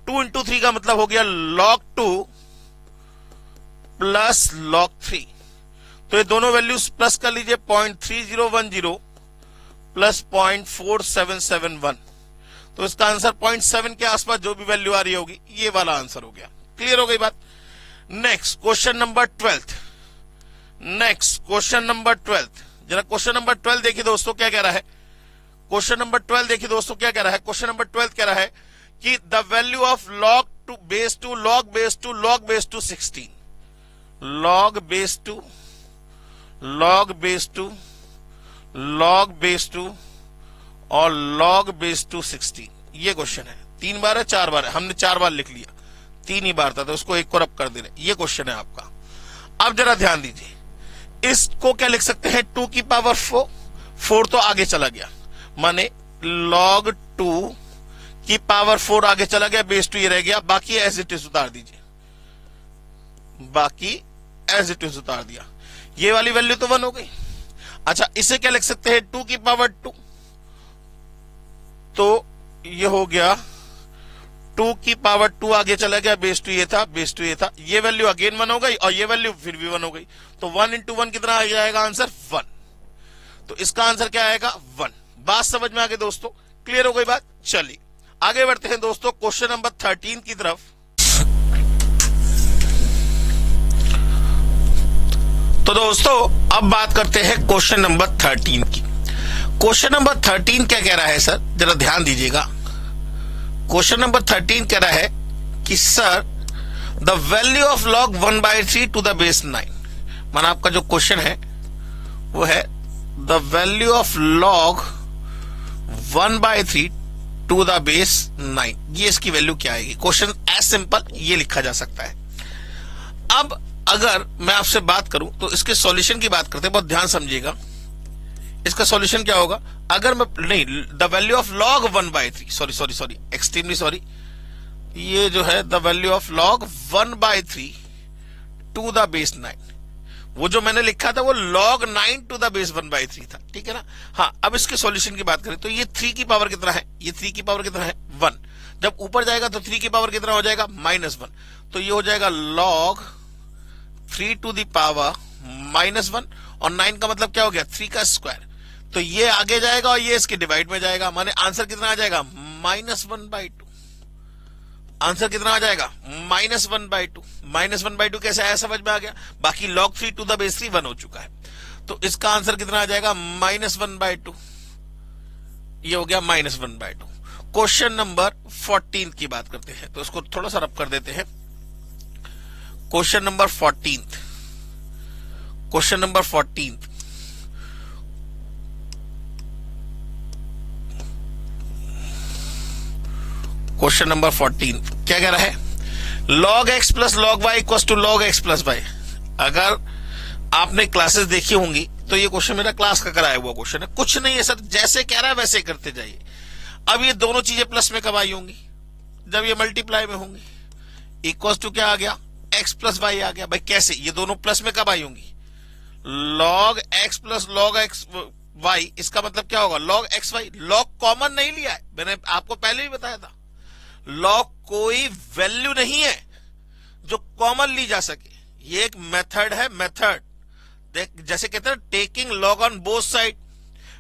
2 into 3 का मतलब हो गया log 2 प्लस log 3। तो ये दोनों वैल्यूज प्लस कर लीजिए, 0.3010 प्लस 0.4771। तो इसका आंसर 0.7 के आसपास जो भी वैल्यू आ रही होगी, ये वाला आंसर हो गया। क्लियर हो गई बात। Next question number 12। Next question number 12, जरा क्वेश्चन नंबर 12 देखिए दोस्तों क्या कह रहा है। क्वेश्चन नंबर 12 देखिए दोस्तों क्या कह रहा है। क्वेश्चन नंबर 12 कह रहा है कि the value of log 2 base 2 log base 2 log base 2 16, log base 2 log base 2 log base 2 और log बेस 2 16। ये क्वेश्चन है। 3 बार है 4 बार है, हमने 4 बार लिख लिया, 3 ही बार था तो उसको 1 को रब कर दे रहे। ये क्वेश्चन है आपका। अब जरा ध्यान दीजिए, इसको क्या लिख सकते हैं, 2 की पावर 4, 4 तो आगे चला गया, माने log 2 की पावर 4 आगे चला गया, बेस 2 ये रह गया, बाकी एज इट इज उतार दीजिए, बाकी एज इट इज उतार दिया। ये वाली वैल्यू तो 1 हो गई। अच्छा, इसे क्या लिख सकते हैं, 2 की पावर 2, तो ये हो गया 2 की पावर 2 आगे चला गया, बेस 2 ये था, बेस 2 ये था, ये वैल्यू अगेन 1 हो गई और ये वैल्यू फिर भी 1 हो गई। तो 1 into 1 कितना आ जाएगा आंसर, 1। तो इसका आंसर क्या आएगा, 1। बात समझ में आ गई दोस्तों, क्लियर हो गई बात। चलिए आगे बढ़ते हैं दोस्तों क्वेश्चन नंबर 13 की तरफ। तो दोस्तों अब बात करते हैं क्वेश्चन नंबर 13 की। क्वेश्चन नंबर 13 क्या कह रहा है सर, जरा ध्यान दीजिएगा। क्वेश्चन नंबर 13 कह रहा है कि sir the value of log 1/3 to the base 9। माना आपका जो क्वेश्चन है वो है the value of log 1/3 to the base 9, ये इसकी वैल्यू क्या आएगी। क्वेश्चन एज सिंपल ये लिखा जा सकता है। अब अगर मैं आपसे बात करूं तो इसके सॉल्यूशन की बात करते हैं, बहुत ध्यान समझिएगा। इसका सॉल्यूशन क्या होगा, अगर मैं नहीं, the value of log 1/3, sorry extremely sorry, ये जो है the value of log 1/3 to the base 9, वो जो मैंने लिखा था वो log 9 टू द बेस 1/3 था, ठीक है ना। हाँ, अब इसके सॉल्यूशन की बात करें तो ये 3 की पावर कितना है, ये 3 की पावर कितना है 1। जब ऊपर जाएगा तो 3 की पावर कितना हो जाएगा -1, तो ये हो जाएगा log 3 टू द पावर -1, और 9 का मतलब क्या हो गया 3 का स्क्वायर, तो ये आगे जाएगा और ये इसके डिवाइड में जाएगा, माने आंसर कितना आ जाएगा -1/2। आंसर कितना आ जाएगा -1/2। -1/2 कैसे आया, समझ में आ गया। बाकी log 3 टू द बेस 3 1 हो चुका है, तो इसका आंसर कितना आ जाएगा -1/2। ये हो गया -1/2। क्वेश्चन नंबर 14 की बात करते हैं, तो इसको थोड़ा सा रब कर देते हैं। Question number 14, question number 14, question number 14 क्या कह रहा है, log x plus log y equal to log x plus y। अगर आपने क्लासेस देखी होंगी तो ये क्वेश्चन मेरा क्लास का कराया हुआ क्वेश्चन है, कुछ नहीं है सर, जैसे कह रहा है वैसे करते जाइए। अब ये दोनों चीजें प्लस में कब आई होंगी, जब ये मल्टीप्लाई में होंगी। इक्वल टू क्या आ गया, x प्लस y आ गया। भाई कैसे, ये दोनों प्लस में कब आई होंगी, log x plus log x y, इसका मतलब क्या होगा log xy। log कॉमन नहीं लिया है, मैंने आपको पहले भी बताया था, लॉग कोई वैल्यू नहीं है जो कॉमन ली जा सके, ये एक मेथड है, मेथड। जैसे कहते हैं taking log on both side,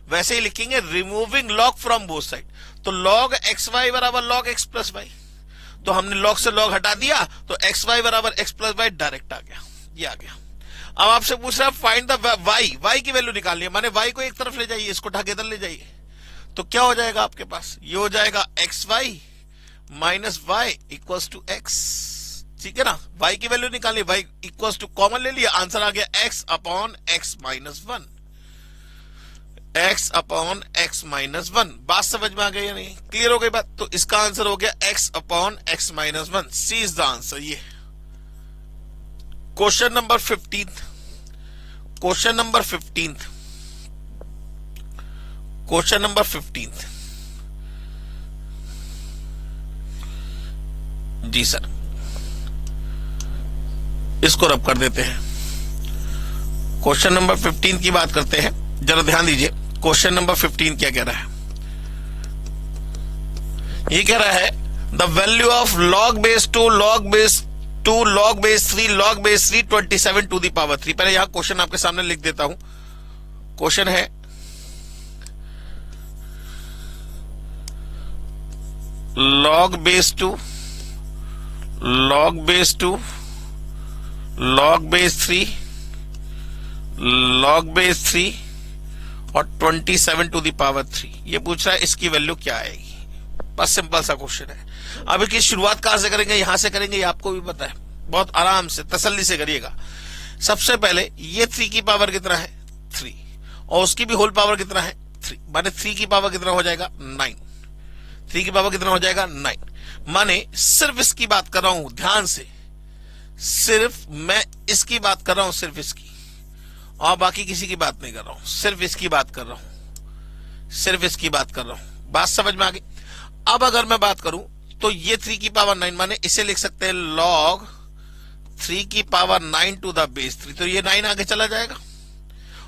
वैसे ही लिखेंगे removing log from both side. तो log xy बराबर log x प्लस y, तो हमने log से log हटा दिया तो xy बराबर x प्लस y डायरेक्ट आ गया, ये आ गया। अब आपसे पूछ रहा है फाइंड द y की वैल्यू निकालनी है, माने y को एक तरफ ले जाइए, इसको उठा के इधर ले जाइए, तो क्या हो जाएगा आपके पास, ये हो जाएगा xy minus y equals to x, ठीक है ना। y की वैल्यू निकाली, y इक्वल्स टू कॉमन ले लिया, आंसर आ गया x upon x minus 1, x upon x minus 1। बात समझ में आ गई या नहीं, क्लियर हो गई बात। तो इसका आंसर हो गया x upon x minus 1, C is the answer. ये question number 15, question number 15, question number 15 जी सर, इसको रब कर देते हैं। क्वेश्चन नंबर 15 की बात करते हैं, जरा ध्यान दीजिए। क्वेश्चन नंबर 15 क्या कह रहा है, ये कह रहा है the value of log base 2 log base 2 log base 3 log base 3 27 to the power 3। पहले यहां क्वेश्चन आपके सामने लिख देता हूं। क्वेश्चन है log base 2 log base 2 log base 3 log base 3 और 27 टू द पावर 3। ये पूछ रहा है इसकी वैल्यू क्या आएगी। बस सिंपल सा क्वेश्चन है। अब इसकी शुरुआत कहां से करेंगे, यहां से करेंगे, ये आपको भी पता है, बहुत आराम से तसल्ली से करिएगा। सबसे पहले ये 3 की पावर कितना है 3, और उसकी भी होल पावर कितना है 3, माने 3 की पावर कितना हो जाएगा 9, 3 की पावर कितना हो जाएगा 9। माने सिर्फ इसकी बात कर रहा हूं, ध्यान से, सिर्फ मैं इसकी बात कर रहा हूं, सिर्फ इसकी, और बाकी किसी की बात नहीं कर रहा हूं, सिर्फ इसकी बात कर रहा हूं, सिर्फ इसकी बात कर रहा हूं। बात समझ में आ गई। अब अगर मैं बात करूं तो ये 3 की पावर 9, माने इसे लिख सकते हैं log 3 की पावर 9 टू द बेस 3, तो ये 9 आगे चला जाएगा,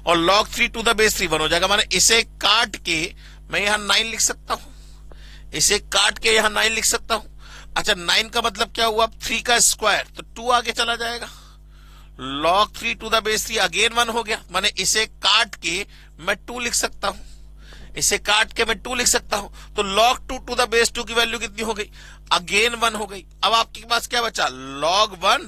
और log 3 टू द बेस 3 1 हो जाएगा। माने इसे काट के मैं यहां 9 लिख सकता हूं, इसे काट के यहां 9 लिख सकता हूं। अच्छा, 9 का मतलब क्या हुआ, 3 का स्क्वायर, तो 2 आगे चला जाएगा, log 3 to the base 3 again 1 हो गया। माने इसे काट के मैं 2 लिख सकता हूं, इसे काट के मैं 2 लिख सकता हूं, तो log 2 टू द बेस 2 की वैल्यू कितनी हो गई, अगेन 1 हो गई। अब आपके पास क्या बचा, log 1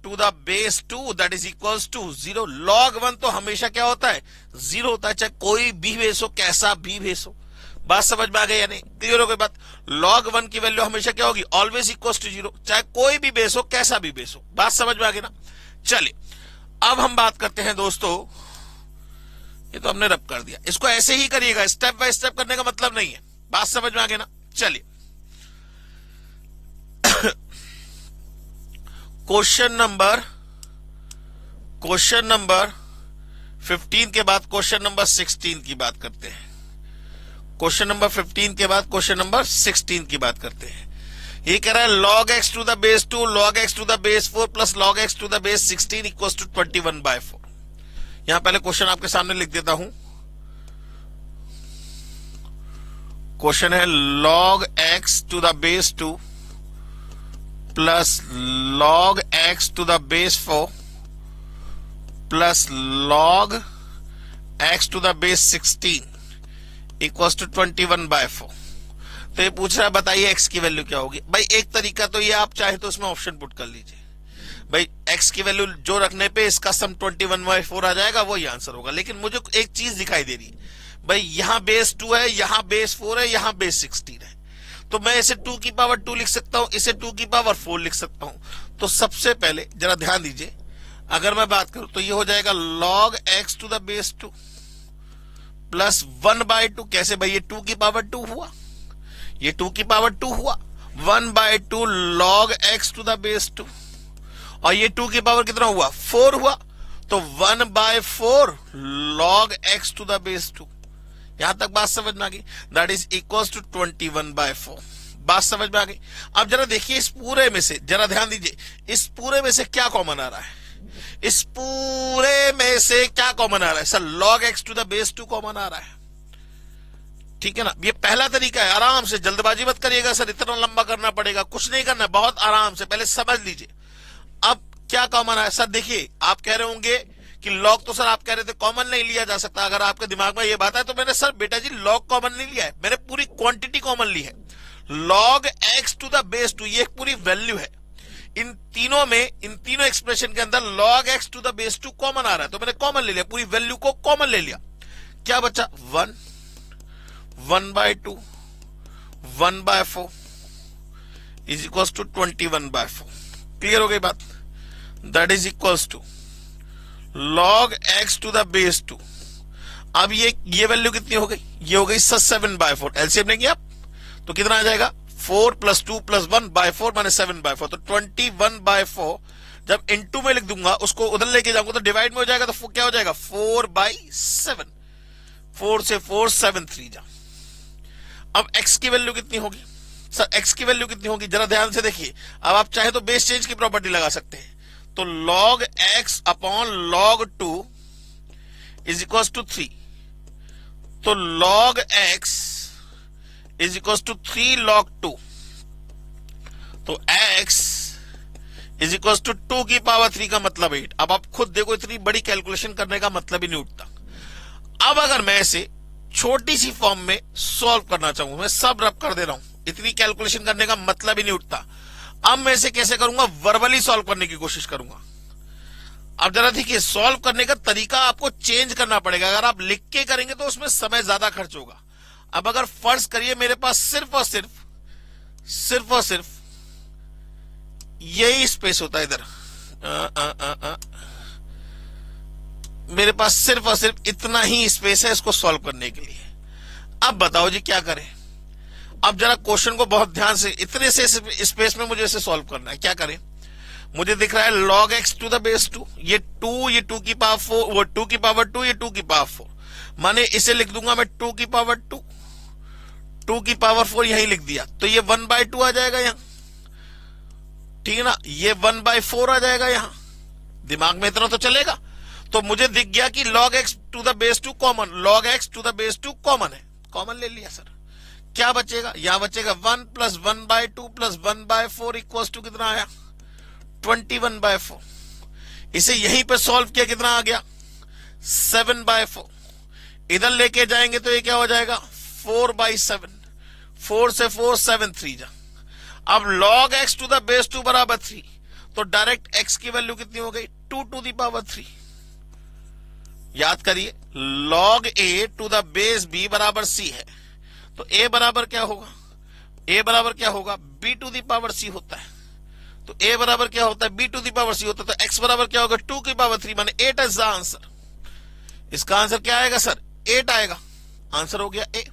to the base 2 that is equals to 0। log 1 तो हमेशा क्या होता है 0 होता है, चाहे कोई भी बेस हो, कैसा भी बेस हो। बात समझ में आ गई या नहीं? क्लियर हो गई बात? log 1 की वैल्यू हमेशा क्या होगी? ऑलवेज इक्वल टू 0, चाहे कोई भी बेस हो, कैसा भी बेस हो। बात समझ में आ गई ना? चलिए अब हम बात करते हैं दोस्तों, ये तो हमने रब कर दिया, इसको ऐसे ही करिएगा, स्टेप बाय स्टेप करने का मतलब नहीं है। बात समझ में आ गई ना? चलिए क्वेश्चन नंबर 15 के बाद क्वेश्चन नंबर 16 की बात करते हैं। क्वेश्चन नंबर 15 के बाद क्वेश्चन नंबर 16 की बात करते हैं। ये कह रहा है log x to the base 2 log x to the base 4 plus log x to the base 16 equals to 21/4। यहां पहले क्वेश्चन आपके सामने लिख देता हूं। क्वेश्चन है log x to the base 2 plus log x to the base 4 plus log x to the base 16 equals to 21/4। तो ये पूछ रहा है बताइए x की वैल्यू क्या होगी। भाई एक तरीका तो ये, आप चाहे तो उसमें ऑप्शन पुट कर लीजिए। भाई x की वैल्यू जो रखने पे इसका सम 21/4 आ जाएगा, वो ही आंसर होगा। लेकिन मुझे एक चीज दिखाई दे रही है, भाई यहां बेस 2 है, यहां बेस 4 है, यहां बेस 16 है, तो मैं इसे 2 की पावर 2 लिख सकता हूं, इसे 2 की पावर 4 लिख सकता हूं। तो सबसे पहले जरा ध्यान दीजिए, अगर मैं बात करूं तो ये हो जाएगा log x to the base 2 plus 1/2। कैसे भाई? ये 2 की पावर 2 हुआ, ये 2 की पावर 2 हुआ, 1/2 log x to the base 2, और ये 2 की पावर कितना हुआ? 4 हुआ, तो 1/4 log x to the base 2। यहां तक बात समझ में आ गई? That is equals to 21/4। बात समझ में आ गई? अब जरा देखिए इस पूरे में से, जरा ध्यान दीजिए, इस पूरे में से क्या कॉमन आ रहा है? इस पूरे में से क्या कॉमन आ रहा है? Sir log x to the base 2 common आ रहा है, ठीक है ना? ये पहला तरीका है, आराम से, जल्दबाजी मत करिएगा सर इतना लंबा करना पड़ेगा, कुछ नहीं करना, बहुत आराम से पहले समझ लीजिए। अब क्या कॉमन है? सर देखिए आप कह रहे होंगे कि log तो सर आप कह रहे थे कॉमन नहीं लिया जा सकता। अगर आपके दिमाग में ये बात है तो मैंने सर बेटा जी log कॉमन नहीं लिया है, मैंने पूरी क्वांटिटी कॉमन ली है। log x to the base 2 ये एक पूरी वैल्यू है। इन तीनों एक्सप्रेशन के अंदर log x to the base 2 common आ रहा है, तो मैंने कॉमन ले लिया, पूरी वैल्यू को कॉमन ले लिया। क्या बचा? 1/2 1/4 इज इक्वल्स टू 21/4। क्लियर हो गई बात? That is equals to log x to the base 2। अब ये वैल्यू कितनी हो गई? ये हो गई 7/4। एलसीएम लेंगे आप तो कितना आ जाएगा? 4 + 2 + 1/4 माने 7/4। तो 21/4 जब इनटू में लिख दूंगा, उसको उधर लेके जाऊंगा तो डिवाइड में हो जाएगा, तो क्या हो जाएगा? 4/7। 4 से 4 7 3 जा। अब x की वैल्यू कितनी होगी? सर x की वैल्यू कितनी होगी? जरा ध्यान से देखिए। अब आप चाहे तो बेस चेंज की प्रॉपर्टी लगा सकते हैं, तो log x upon log 2 is equal to 3। तो log x is equal to 3 log 2। तो x इज इक्वल टू 2 की पावर 3 का मतलब 8। अब आप खुद देखो, इतनी बड़ी कैलकुलेशन करने का मतलब ही नहीं उठता। अब अगर मैं इसे छोटी सी फॉर्म में सॉल्व करना चाहूं, मैं सब रब कर दे रहा हूं, इतनी कैलकुलेशन करने का मतलब ही नहीं उठता। अब मैं इसे कैसे करूंगा? वर्बली सॉल्व करने की कोशिश करूंगा। अब जरा देखिए, सॉल्व करने का तरीका आपको चेंज करना पड़ेगा। अगर आप लिख के करेंगे तो उसमें समय ज्यादा खर्च होगा। अब अगर फर्ज करिए मेरे पास सिर्फ और सिर्फ यही स्पेस होता है इधर, मेरे पास सिर्फ और सिर्फ इतना ही स्पेस है इसको सॉल्व करने के लिए। अब बताओ जी क्या करें? अब जरा क्वेश्चन को बहुत ध्यान से, इतने से स्पेस में मुझे इसे सॉल्व करना है। क्या करें? मुझे दिख रहा है log x to the base 2, ये 2 की पावर 4, वो 2 की पावर 2, ये 2 की पावर 4, माने इसे लिख दूंगा मैं 2 की पावर 2, 2 की पावर 4 यही लिख दिया, तो ये 1/2 आ जाएगा यहां, ठीक है ना? ये 1/4 आ जाएगा यहां। दिमाग में इतना तो चलेगा। तो मुझे दिख गया कि log x to the base 2 कॉमन, log x to the base 2 कॉमन है, कॉमन ले लिया सर। क्या बचेगा? यहां बचेगा 1 + 1/2 + 1/4 इक्वल्स टू कितना आया? 21/4। इसे यहीं पे सॉल्व किया, कितना आ गया? 7/4। इधर लेके जाएंगे तो ये क्या हो जाएगा? 4/7। 4 से 4 7 3 जा। अब log x to the base 2 बराबर 3, तो डायरेक्ट x की वैल्यू कितनी हो गई? 2 टू द पावर 3। याद करिए, log a to the base b बराबर c है, तो a बराबर क्या होगा, a बराबर क्या होगा, b to the power c होता है। तो a बराबर क्या होता है, b to the power c होता है। तो x बराबर क्या होगा, 2 की पावर 3 माने 8 इज द आंसर। इसका आंसर क्या आएगा सर, 8 आएगा। आंसर हो गया a।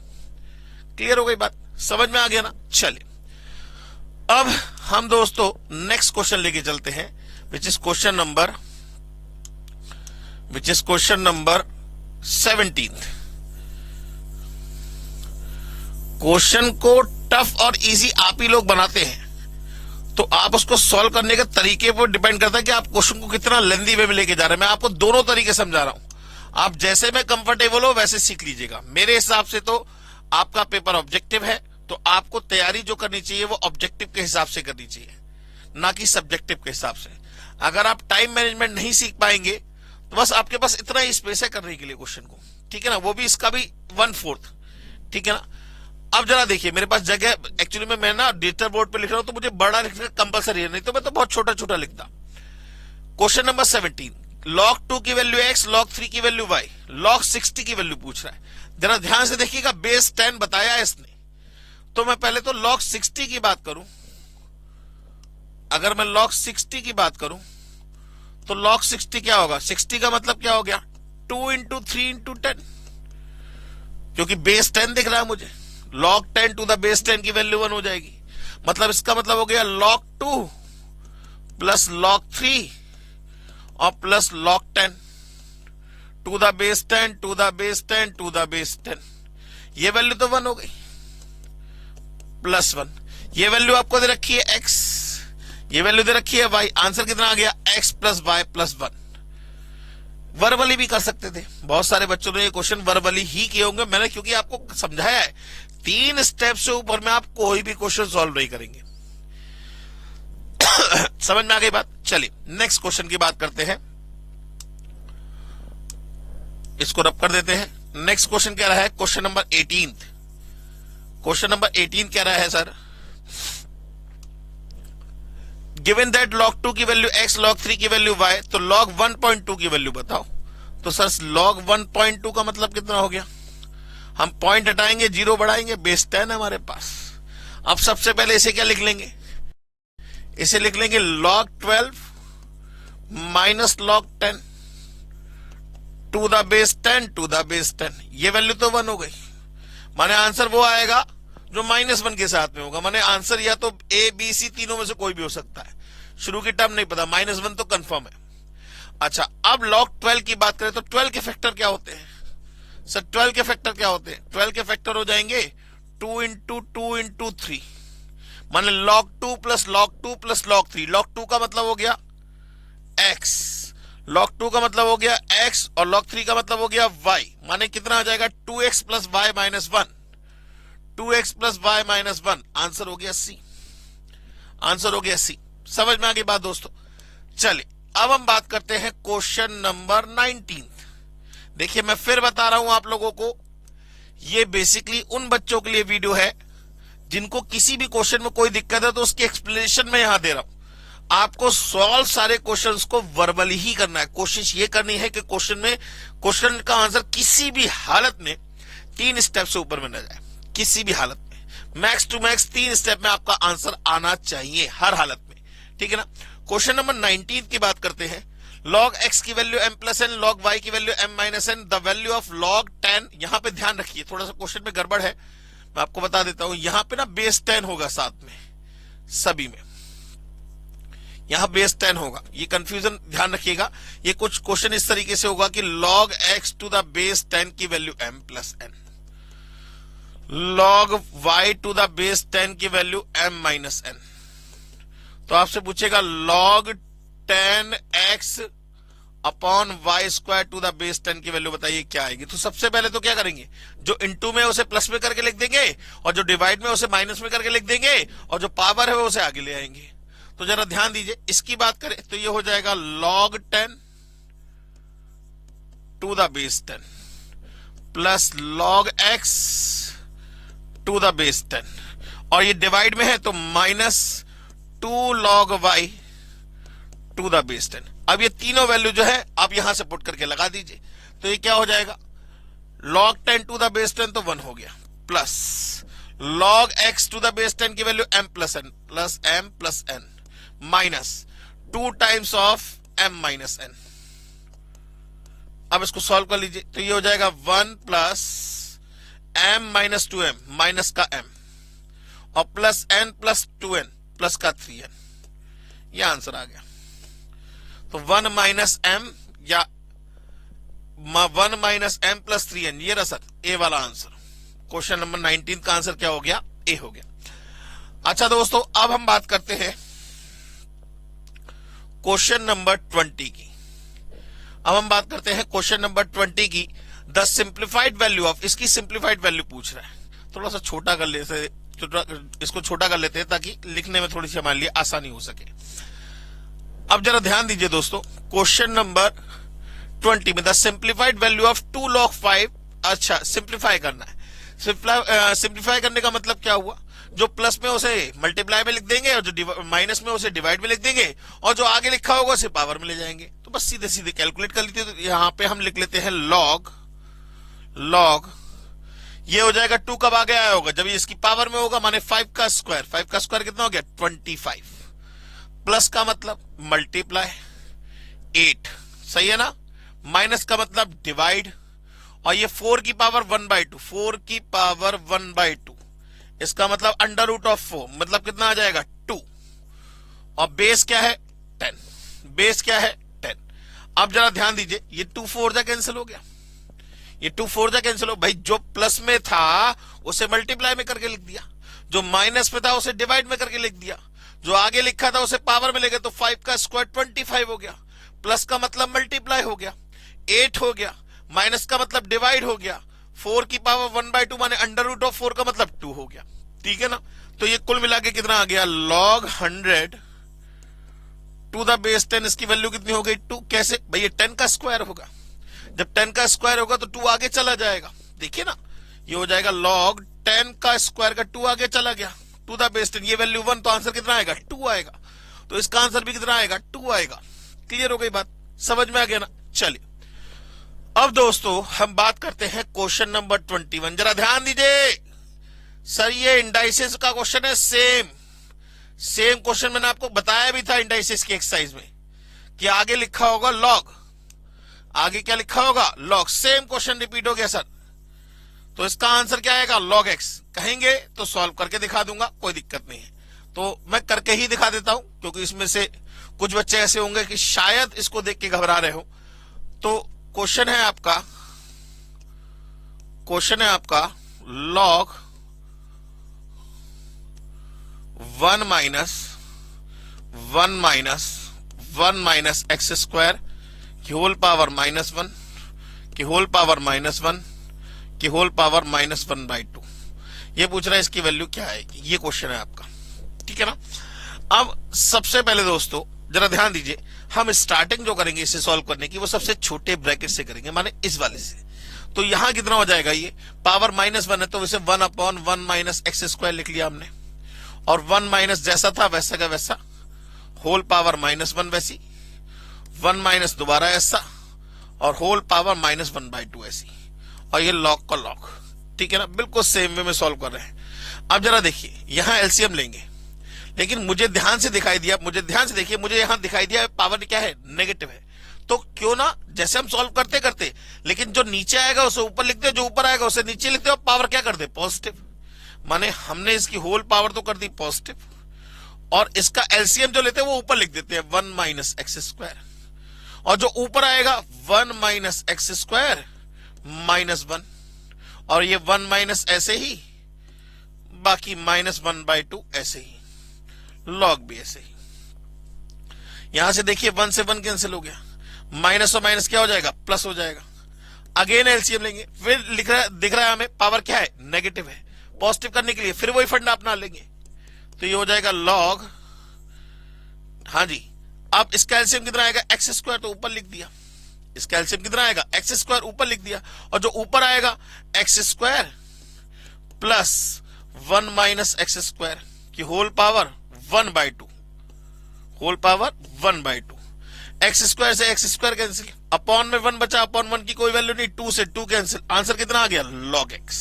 क्लियर हो गई बात, समझ में आ गया ना। चलिए अब हम दोस्तों नेक्स्ट क्वेश्चन लेके चलते हैं, which is question number 17। Question को टफ और इजी आप ही लोग बनाते हैं, तो आप उसको सॉल्व करने के तरीके पर डिपेंड करता है कि आप क्वेश्चन को कितना लेंदी वे में लेके जा रहे हैं। मैं आपको दोनों तरीके समझा रहा हूं, आप जैसे में कंफर्टेबल हो वैसे सीख लीजिएगा। मेरे हिसाब से तो आपका पेपर ऑब्जेक्टिव है, तो आपको तैयारी जो करनी चाहिए वो ऑब्जेक्टिव के हिसाब से करनी चाहिए, ना कि सब्जेक्टिव के हिसाब से। अगर आप टाइम मैनेजमेंट नहीं सीख पाएंगे तो बस आपके पास इतना ही स्पेस है करने के लिए क्वेश्चन को, ठीक है ना, वो भी इसका भी 1/4, ठीक है ना। अब जरा देखिए मेरे पास जगह, एक्चुअली में मैं ना डिजिटल बोर्ड पे लिख रहा हूं तो मुझे बड़ा लिखना कंपलसरी है, नहीं तो मैं तो बहुत छोटा छोटा लिखता। क्वेश्चन नंबर 17, log 2 की वैल्यू x, log 3 की वैल्यू y, log 60 की वैल्यू पूछ रहा है। जरा ध्यान से देखिएगा, बेस 10 बताया है इसने, तो मैं पहले तो log 60 की बात करूं। अगर मैं log 60 की बात करूं तो log 60 क्या होगा, 60 का मतलब क्या हो गया, 2 इंटू 3 इंटू 10, क्योंकि बेस 10 दिख रहा है मुझे। log 10 टू द बेस 10 की वैल्यू 1 हो जाएगी, मतलब इसका मतलब हो गया log 2 प्लस log 3 और plus log 10 to the base 10 to the base 10 to the base 10। ये वैल्यू तो 1 हो गई, प्लस 1। ये वैल्यू आपको दे रखी है x, ये वैल्यू दे रखी है y। आंसर कितना आ गया, x plus y plus 1। Verbally भी कर सकते थे, बहुत सारे बच्चों ने ये क्वेश्चन वर्बली ही किए होंगे। मैंने क्योंकि आपको समझाया है 3 स्टेप से ऊपर में आप कोई भी क्वेश्चन सॉल्व नहीं करेंगे। समझ में आ गई बात। चलिए नेक्स्ट क्वेश्चन की बात करते हैं, इसको रब कर देते हैं। नेक्स्ट क्वेश्चन क्या रहा है, क्वेश्चन नंबर 18। क्वेश्चन नंबर 18 क्या रहा है सर, गिवन दैट log 2 की वैल्यू x, log 3 की वैल्यू y, तो log 1.2 की वैल्यू बताओ। तो सर log 1.2 का मतलब कितना हो गया, हम पॉइंट हटाएंगे, जीरो बढ़ाएंगे, बेस 10 है हमारे पास। अब सबसे पहले इसे क्या लिख लेंगे, इसे लिख लेंगे log 12 minus log 10 to the base 10 to the base 10। ये वैल्यू तो 1 हो गई, माने आंसर वो आएगा जो -1 के साथ में होगा। माने आंसर या तो ए बी सी तीनों में से कोई भी हो सकता है, शुरू की टर्म नहीं पता, -1 तो कंफर्म है। अच्छा अब log 12 की बात करें तो 12 के फैक्टर क्या होते हैं सर, 12 के फैक्टर क्या होते हैं, 12 के फैक्टर हो जाएंगे 2 इंटू 2 इंटू 3, माने log 2 plus log 2 plus log 3। log 2 का मतलब हो गया x, log 2 का मतलब हो गया x और log 3 का मतलब हो गया y, माने कितना आ जाएगा 2x plus y minus 1, 2x plus y minus 1। Answer हो गया C, आंसर हो गया C। समझ में आ गई बात दोस्तों। चलिए अब हम बात करते हैं क्वेश्चन नंबर 19। देखिए मैं फिर बता रहा हूं आप लोगों को, ये बेसिकली उन बच्चों के लिए वीडियो है जिनको किसी भी क्वेश्चन में कोई दिक्कत है, तो उसकी एक्सप्लेनेशन में यहां दे रहा हूं। आपको सॉल्व सारे क्वेश्चंस को वर्बली ही करना है। कोशिश ये करनी है कि क्वेश्चन का आंसर किसी भी हालत में 3 स्टेप से ऊपर में न जाए, किसी भी हालत में मैक्स टू मैक्स 3 स्टेप में आपका आंसर आना चाहिए हर हालत में, ठीक है ना। क्वेश्चन नंबर 19 की बात करते हैं। log x की value m plus n, log y की value m minus n, the value of log 10। यहां पे ध्यान रखिए, थोड़ा सा क्वेश्चन में गड़बड़ है, मैं आपको बता देता हूं। यहां पे ना बेस 10 होगा साथ में, सभी में यहां बेस 10 होगा, ये कंफ्यूजन ध्यान रखिएगा। ये कुछ क्वेश्चन इस तरीके से होगा कि log x to the base 10 की value m plus n, log y to the base 10 की वैल्यू m माइनस n। तो आपसे पूछेगा log 10x upon y square to the base 10 की वैल्यू बताइए क्या आएगी। तो सबसे पहले तो क्या करेंगे, जो इनटू में उसे प्लस में करके लिख देंगे, और जो डिवाइड में उसे माइनस में करके लिख देंगे, और जो पावर है वो उसे आगे ले आएंगे। तो जरा ध्यान दीजिए, इसकी बात करें तो ये हो जाएगा log 10 to the base 10 plus log x to the base 10, और ये डिवाइड में है तो minus 2 log y to the base 10। अब ये तीनों वैल्यू जो है आप यहां से पुट करके लगा दीजिए, तो ये क्या हो जाएगा, log 10 टू द बेस 10 तो 1 हो गया, plus log x to the base 10 की value m plus n minus 2 times of m minus n। अब इसको सॉल्व कर लीजिए तो ये हो जाएगा 1 plus m minus 2m minus का m और plus n plus 2n plus का 3n। ये आंसर आ गया। तो 1 माइनस m या 1 माइनस m प्लस 3n, ये रहा सर ए वाला आंसर। क्वेश्चन नंबर 19 का आंसर क्या हो गया? ए हो गया। अच्छा दोस्तों, अब हम बात करते हैं क्वेश्चन नंबर 20 की। अब हम बात करते हैं क्वेश्चन नंबर 20 की। द सिंप्लीफाइड वैल्यू ऑफ, इसकी सिंप्लीफाइड वैल्यू पूछ रहा है। थोड़ा सा छोटा कर लेते, इसको छोटा कर लेते हैं ताकि लिखने में थोड़ी सी हमारे लिए आसानी हो सके। अब जरा ध्यान दीजिए दोस्तों, क्वेश्चन नंबर 20 में the simplified value of 2 log 5। अच्छा, सिंप्लीफाई करना है। सिंप्लीफाई करने का मतलब क्या हुआ? जो प्लस में उसे मल्टीप्लाई में लिख देंगे और जो माइनस में उसे डिवाइड में लिख देंगे और जो आगे लिखा होगा उसे पावर में ले जाएंगे। तो बस सीधे सीधे कैलकुलेट कर लीजिए। तो यहां पे हम लिख लेते हैं लॉग ये हो जाएगा 2 कब आगे आया होगा? जब ये इसकी पावर में होगा, माने 5 का स्क्वायर। 5 का स्क्वायर कितना हो गया? 25। प्लस का मतलब मल्टीप्लाई 8, सही है ना? माइनस का मतलब डिवाइड, और ये 4 की पावर 1/2, 4 की पावर 1/2, इसका मतलब अंडर रूट ऑफ 4, मतलब कितना आ जाएगा? 2। और बेस क्या है? 10। बेस क्या है? 10। अब जरा ध्यान दीजिए, ये 2 4 जा कैंसिल हो गया, ये 2 4 जा कैंसिल हो। भाई जो प्लस में था उसे मल्टीप्लाई में करके लिख दिया, जो माइनस में था उसे डिवाइड में करके लिख दिया, जो आगे लिखा था उसे पावर में ले गए। तो 5 का स्क्वायर 25 हो गया, प्लस का मतलब मल्टीप्लाई हो गया, 8 हो गया, माइनस का मतलब डिवाइड हो गया, 4 की पावर 1/2 माने अंडर रूट ऑफ 4 का मतलब 2 हो गया। ठीक है ना? तो ये कुल मिला के कितना आ गया? log 100 to the base 10। इसकी वैल्यू कितनी हो गई? 2। कैसे भाई? ये 10 का स्क्वायर होगा। जब 10 का स्क्वायर होगा तो 2 आगे चला जाएगा। देखिए ना, ये हो जाएगा log 10 का स्क्वायर का 2 आगे चला गया टू द बेस 10। ये वैल्यू 1, तो आंसर कितना आएगा? 2 आएगा। तो इसका आंसर भी कितना आएगा? 2 आएगा। क्लियर हो गई बात? समझ में आ गया ना? चलिए, अब दोस्तों हम बात करते हैं क्वेश्चन नंबर 21। जरा ध्यान दीजिए सर, ये इंडाइसिस का क्वेश्चन है। सेम क्वेश्चन मैंने आपको बताया भी था इंडाइसिस की एक्सरसाइज में कि आगे लिखा होगा लॉग, आगे क्या लिखा होगा? लॉग। सेम क्वेश्चन रिपीट हो गया सर। तो इसका आंसर क्या आएगा? log x। कहेंगे तो सॉल्व करके दिखा दूंगा, कोई दिक्कत नहीं है। तो मैं करके ही दिखा देता हूं, क्योंकि इसमें से कुछ बच्चे ऐसे होंगे कि शायद इसको देख के घबरा रहे हो। तो क्वेश्चन है आपका log 1 माइनस एक्स स्क्वायर की होल पावर -1 की होल पावर -1 की होल पावर -1/2। ये पूछ रहा है इसकी वैल्यू क्या आएगी। ये क्वेश्चन है आपका। ठीक है ना? अब सबसे पहले दोस्तों जरा ध्यान दीजिए, हम स्टार्टिंग जो करेंगे इसे सॉल्व करने की वो सबसे छोटे ब्रैकेट से करेंगे, माने इस वाले से। तो यहां कितना हो जाएगा? ये पावर -1 है तो इसे 1/1 माइनस एक्स स्क्वायर लिख लिया हमने, और 1 माइनस जैसा था वैसा का वैसा, होल पावर -1 वैसी, 1 माइनस दोबारा ऐसा, और होल पावर -1/2 ऐसी, और ये लॉग का लॉग। ठीक है ना? बिल्कुल सेम वे में सॉल्व कर रहे हैं। अब जरा देखिए, यहां एलसीएम लेंगे, लेकिन मुझे ध्यान से दिखाई दिया, मुझे ध्यान से देखिए, मुझे यहां दिखाई दिया पावर क्या है? नेगेटिव है। तो क्यों ना जैसे हम सॉल्व करते करते, लेकिन जो नीचे आएगा उसे ऊपर लिखते, जो ऊपर आएगा उसे नीचे लिखते, और पावर क्या कर दे? पॉजिटिव। माने हमने इसकी होल पावर तो कर दी पॉजिटिव, और इसका एलसीएम जो लेते हैं वो ऊपर लिख देते हैं 1 माइनस एक्स स्क्वायर, और जो ऊपर आएगा 1 माइनस एक्स स्क्वायर -1, और ये 1 माइनस ऐसे ही, बाकी -1/2 ऐसे ही, लॉग भी ऐसे ही। यहां से देखिए 1 से 1 कैंसिल हो गया, माइनस और माइनस क्या हो जाएगा? प्लस हो जाएगा। अगेन एलसीएम लेंगे, फिर दिख रहा है हमें पावर क्या है? नेगेटिव है। पॉजिटिव करने के लिए फिर वही फंडा अपना लेंगे, तो ये हो जाएगा लॉग, हाँ जी। अब इसका एलसीएम कितना आएगा? एक्स स्क्वायर, तो ऊपर लिख दिया। इसका एलसीएम कितना आएगा? एक्स स्क्वायर, ऊपर लिख दिया, और जो ऊपर आएगा x square plus 1 minus x square की whole power 1/2, whole power 1/2। X square से एक्स स्क्वायर कैंसिल, अपॉन में 1 बचा, अपॉन 1 की कोई वैल्यू नहीं, 2 से 2 कैंसिल। आंसर कितना आ गया? log x।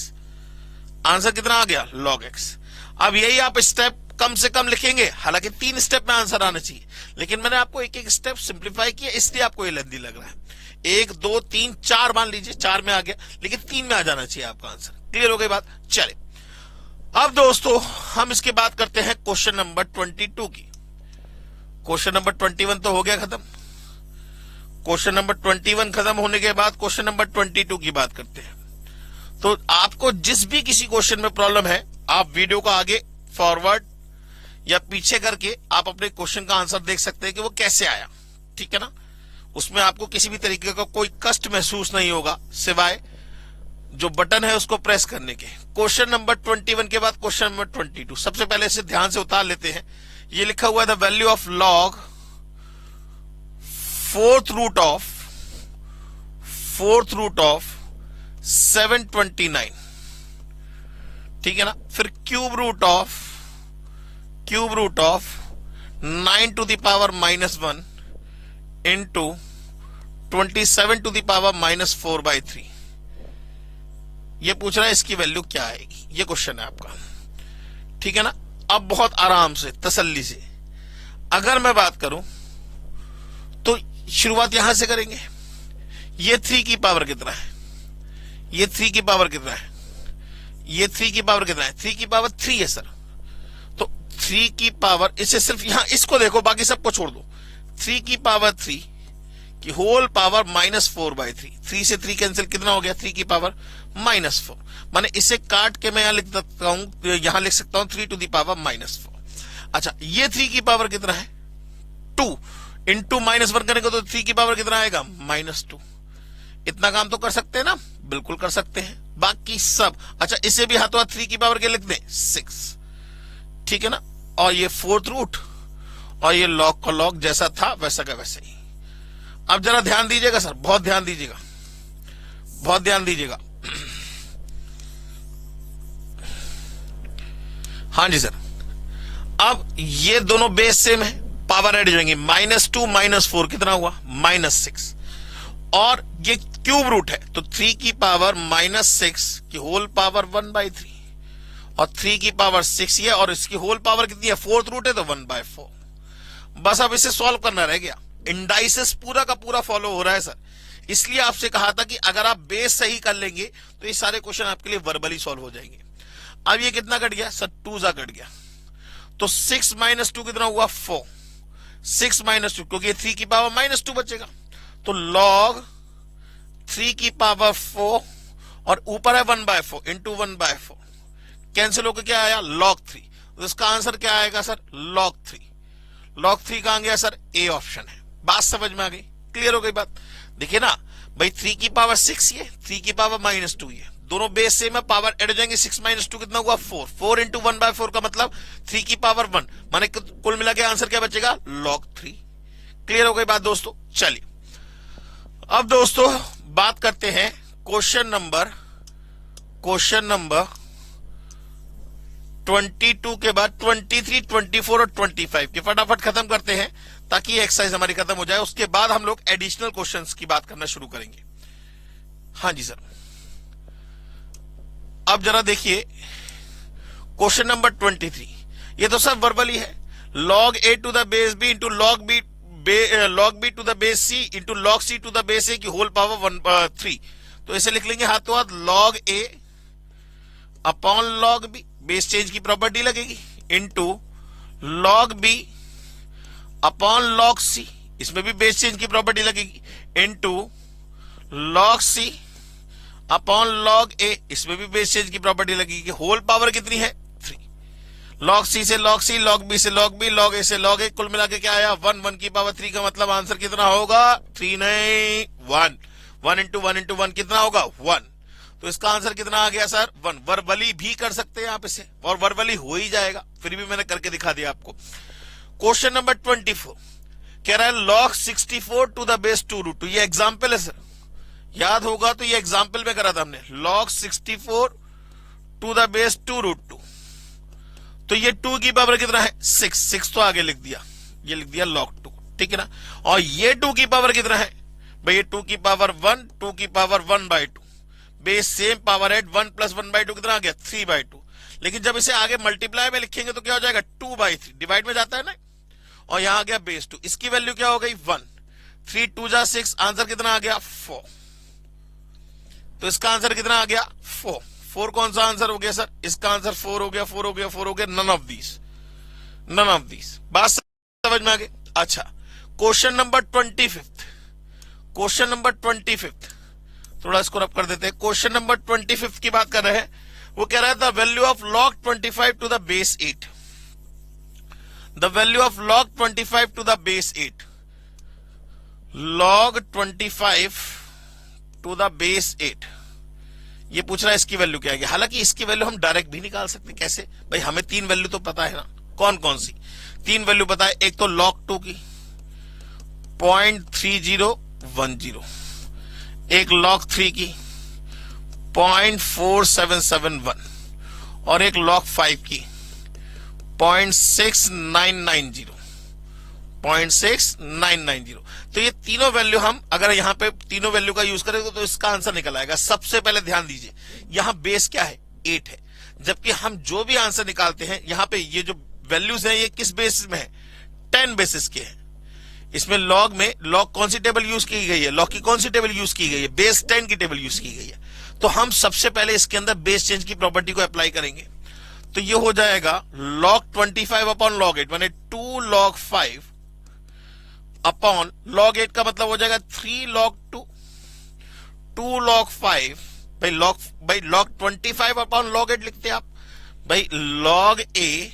आंसर कितना आ गया log x। अब यही आप स्टेप कम से कम लिखेंगे, हालांकि 3 स्टेप में आंसर आना चाहिए, लेकिन मैंने आपको एक एक स्टेप सिंप्लीफाई किया, इसलिए आपको ये लेंथी लग रहा है। 1 2 3 4 मान लीजिए, 4 में आ गया, लेकिन 3 में आ जाना चाहिए आपका आंसर। क्लियर हो गई बात? चले अब दोस्तों हम इसके बात करते हैं क्वेश्चन नंबर 22 की। क्वेश्चन नंबर 21 तो हो गया खत्म। क्वेश्चन नंबर 21 खत्म होने के बाद क्वेश्चन नंबर 22 की बात करते हैं। तो आपको जिस भी किसी क्वेश्चन में प्रॉब्लम है, आप वीडियो को आगे फॉरवर्ड या पीछे करके आप अपने क्वेश्चन का आंसर देख सकते हैं कि वो कैसे आया। ठीक है ना? उसमें आपको किसी भी तरीके का कोई कष्ट महसूस नहीं होगा, सिवाय जो बटन है उसको प्रेस करने के। क्वेश्चन नंबर 21 के बाद क्वेश्चन नंबर 22। सबसे पहले इसे ध्यान से उतार लेते हैं। ये लिखा हुआ है the value of log fourth root of 729। ठीक है ना? फिर cube root of 9 to the power -1 into 27 to the power -4/3। ये पूछ रहा है इसकी वैल्यू क्या आएगी, ये क्वेश्चन है आपका। ठीक है ना? अब बहुत आराम से तसल्ली से अगर मैं बात करूं तो शुरुआत यहां से करेंगे। ये 3 की पावर कितना है, ये 3 की पावर कितना है, ये 3 की पावर कितना है, 3 की पावर 3 है सर। तो 3 की पावर, इसे सिर्फ यहां इसको देखो, बाकी सबको छोड़ दो। 3 की पावर 3 की होल पावर -4/3। 3 से 3 कैंसिल, कितना हो गया, 3 की पावर -4। माने इसे काट के मैं यहां लिख सकता हूं, यहां लिख सकता हूं 3 टू द पावर -4। अच्छा, ये 3 की पावर कितना है, 2 इंटू -1 करेंगे तो 3 की पावर कितना आएगा, -2। इतना काम तो कर सकते हैं ना? बिल्कुल कर सकते हैं। बाकी सब, अच्छा इसे भी हाथों हाथ 3 की पावर के लिख दें, 6। ठीक है ना? और ये फोर्थ रूट और ये लॉग का लॉग जैसा था वैसा का वैसे ही। अब जरा ध्यान दीजिएगा सर, बहुत ध्यान दीजिएगा, बहुत ध्यान दीजिएगा। हाँ जी सर। अब ये दोनों बेस सेम है, पावर ऐड जाएंगे, -2 -4 कितना हुआ, -6। और ये क्यूब रूट है, तो 3 की पावर -6 की होल पावर 1/3 और 3 की पावर 6 है, और इसकी होल पावर कितनी है, फोर्थ रूट है तो 1/4। बस अब इसे सॉल्व करना रह गया। इंडाइसिस पूरा का पूरा फॉलो हो रहा है सर। इसलिए आपसे कहा था कि अगर आप बेस सही कर लेंगे तो ये सारे क्वेश्चन आपके लिए वर्बली सॉल्व हो जाएंगे। अब ये कितना कट गया सर, 2 सा कट गया, तो 6 - 2 कितना हुआ, 4। 6 - 2, क्योंकि 3 की पावर -2 बचेगा, तो log 3 की पावर 4 और ऊपर है 1/4 इंटू 1/4, कैंसिल होकर क्या आया, log 3। तो इसका आंसर क्या आएगा सर, log 3। log 3 कहां गया सर, ए ऑप्शन है। बात समझ में आ गई? क्लियर हो गई बात? देखिए ना भाई, 3 की पावर 6 ये, 3 की पावर -2 ये, दोनों बेस सेम है, पावर ऐड हो जाएंगे। 6 - 2 कितना हुआ, 4। 4 इंटू 1/4 का मतलब 3 की पावर 1, माने कुल मिला के आंसर क्या बचेगा, log 3। क्लियर हो गई बात दोस्तों? चलिए अब दोस्तों बात करते हैं क्वेश्चन नंबर 22 के बाद 23, 24 और 25 की फटाफट खत्म करते हैं, ताकि एक्सरसाइज हमारी खत्म हो जाए। उसके बाद हम लोग एडिशनल क्वेश्चंस की बात करना शुरू करेंगे। हाँ जी सर। अब जरा देखिए क्वेश्चन नंबर 23, ये तो सर वर्बली है, log a to the base b into log b to the base c into log c to the base a की होल पावर 3। तो इसे लिख लेंगे हाथों हाथ, log a upon log b, base change की property लगेगी, into log b upon log c, इसमें भी बेस चेंज की प्रॉपर्टी लगेगी, into log c upon log a, इसमें भी बेस चेंज की प्रॉपर्टी लगेगी। होल पावर कितनी है, 3। log c से log c, log b से log b, log a से log a, कुल मिला के क्या आया, 1। 1 की पावर 3 का मतलब आंसर कितना होगा, 3 नहीं 1। 1 इंटू 1 इंटू 1 कितना होगा, 1। तो इसका आंसर कितना आ गया सर, 1। वर्बली भी कर सकते हैं आप इसे, और वर्बली हो ही जाएगा, फिर भी मैंने करके दिखा दिया आपको। क्वेश्चन नंबर 24 कह रहा है log 64 टू द बेस 2√2। ये एग्जाम्पल है सर, याद होगा तो ये एग्जाम्पल में करा था हमने, log 64 टू द बेस 2√2। तो ये 2 की पावर कितना है, 6 तो आगे लिख दिया, ये लिख दिया log 2। ठीक है ना? और ये 2 की पावर कितना है भाई, ये 2 की पावर 1, 2 की power 1/2, base same power add 1 + 1/2 कितना आ गया 3/2। लेकिन जब इसे आगे मल्टीप्लाई में लिखेंगे तो क्या हो जाएगा 2/3, डिवाइड में जाता है ना, और यहां आ गया बेस 2, इसकी वैल्यू क्या हो गई 1, 3 2 जा 6, आंसर कितना आ गया 4। तो इसका आंसर कितना आ गया 4। 4 कौन सा आंसर हो गया सर, इसका आंसर 4 हो गया, 4 हो गया, 4 हो गया, नन ऑफ दीज। बात समझ में आ गई। अच्छा, क्वेश्चन नंबर 25, थोड़ा इसको रब कर देते हैं। क्वेश्चन नंबर 25 की बात कर रहे हैं। वो कह रहा है the value of log 25 to the base 8, the value of log 25 to the base 8, log 25 to the base 8, ये पूछ रहा है इसकी वैल्यू क्या है। हालांकि इसकी वैल्यू हम डायरेक्ट भी निकाल सकते, कैसे भाई, हमें 3 वैल्यू तो पता है ना, कौन कौन सी 3 वैल्यू पता है। एक तो log 2 की 0.3010, एक log 3 की 0.4771 और एक log 5 की 0.6990। तो ये तीनों वैल्यू हम अगर यहां पे तीनों वैल्यू का यूज करेंगे तो इसका आंसर निकल आएगा। सबसे पहले ध्यान दीजिए, यहां बेस क्या है 8 है, जबकि हम जो भी आंसर निकालते हैं यहां पे ये जो वैल्यूज हैं ये किस बेसिस में है 10 बेसिस के हैं। इसमें लॉग में लॉग कौन सी टेबल यूज की गई है, लॉग की कौन सी टेबल यूज की गई है, बेस 10 की टेबल यूज की गई है। तो हम सबसे पहले इसके अंदर बेस चेंज की प्रॉपर्टी को अप्लाई करेंगे। तो ये हो जाएगा log 25 अपॉन log 8 माने 2 log 5 अपॉन log 8 का मतलब हो जाएगा 3 log 2, 2 log 5 भाई log 25 अपॉन log 8 लिखते हैं आप भाई, log a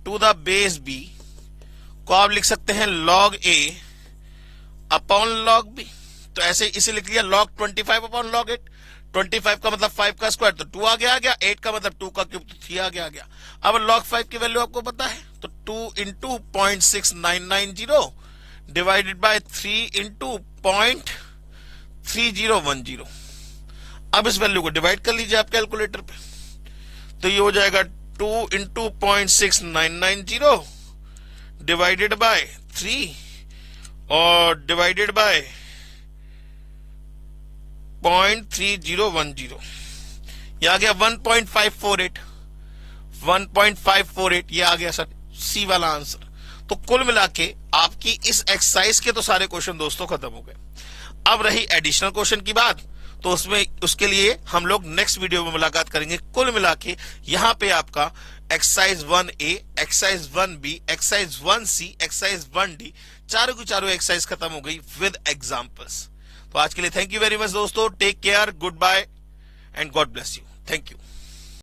to the base b को आप लिख सकते हैं log a upon log b। तो ऐसे इसे लिख लिया log 25 अपॉन log 8। 25 का मतलब 5 का स्क्वायर तो 2 आ गया, 8 का मतलब 2 का क्यूब तो 3 आ गया। अब log 5 की वैल्यू आपको पता है, तो 2 इंटू 0.6990 डिवाइडेड बाय 3 इंटू 0.3010। अब इस वैल्यू को डिवाइड कर लीजिए आप कैलकुलेटर पे, तो ये हो जाएगा 2 इंटू 0.6990 डिवाइडेड बाय 3 और डिवाइडेड बाय 0.3010, ये आ गया 1.548 ये आ गया सर सी वाला आंसर। तो कुल मिला के आपकी इस एक्सरसाइज के तो सारे क्वेश्चन दोस्तों खत्म हो गए। अब रही एडिशनल क्वेश्चन की बात, तो उसके लिए हम लोग नेक्स्ट वीडियो में मुलाकात करेंगे। कुल मिला के यहां पे आपका exercise 1A, exercise 1B, exercise 1C, exercise 1D चारों की चारों एक्सरसाइज खत्म हो गई विद एग्जाम्पल्स। तो आज के लिए थैंक यू वेरी मच दोस्तों, take care, goodbye and God bless you, thank you.